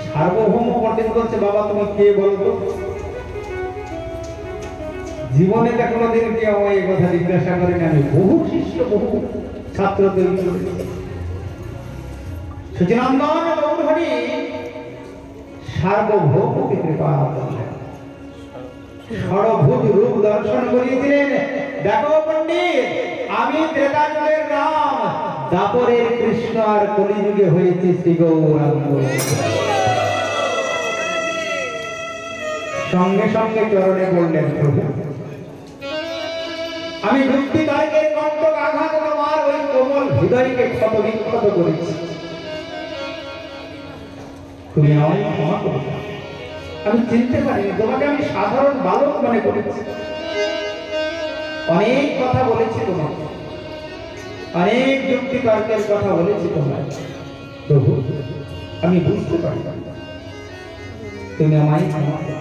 সার্বভৌম পণ্ডিত বলছে, বাবা তুমি কে বলতো? জীবনে তো কোনোদিন কেউ আমায় এই কথা জিজ্ঞাসা করেনি। আমি বহু শিষ্য, বহু ছাত্র তৈরি করেছি। সচিনন্দন গৌরহরি সার্বভৌমকে কৃপা করলেন, ষড়ভুজ রূপ দর্শন করিয়ে দিলেন। দেখো পণ্ডিত, আমি ত্রেতা যুগের রাম, দাপরের কৃষ্ণ, আর কলিযুগে হয়েছে শ্রী গৌরাঙ্গ। সঙ্গে সঙ্গে চরণে বললেন, প্রভু আমি যুক্তি তর্কের কণ্টক আঘাত তোমার ওই কোমল হৃদয়কে ক্ষত বিক্ষত করেছি, তুমি আমায় ক্ষমা করো। আমি চিনতে পারিনি, তোমাকে আমি সাধারণ বালক মনে করেছি। অনেক কথা বলেছি তোমাকে, অনেক যুক্তি তর্কের কথা বলেছি তোমায়, প্রভু আমি বুঝতে পারি, তুমি আমায় ক্ষমা করো।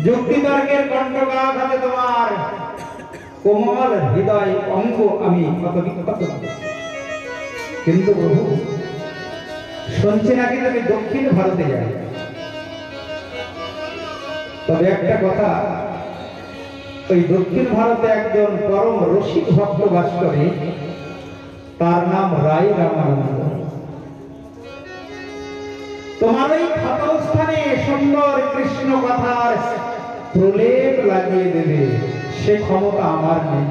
যুক্তি তর্কের কণ্ঠকাঘাতে তোমার কোমল হৃদয় অঙ্গ আমি কত বিক্ষত করেছি। কিন্তু প্রভু শুনছি নাকি তুমি দক্ষিণ ভারতে যাই। তবে একটা কথা, ওই দক্ষিণ ভারতে একজন পরম রসিক ভক্ত বাস করে, তার নাম রায় রামানন্দ। তোমার ওই ক্ষতস্থানে সুন্দর কৃষ্ণ কথার প্রলেপ লাগিয়ে দেবে সে ক্ষমতা আমার নেই।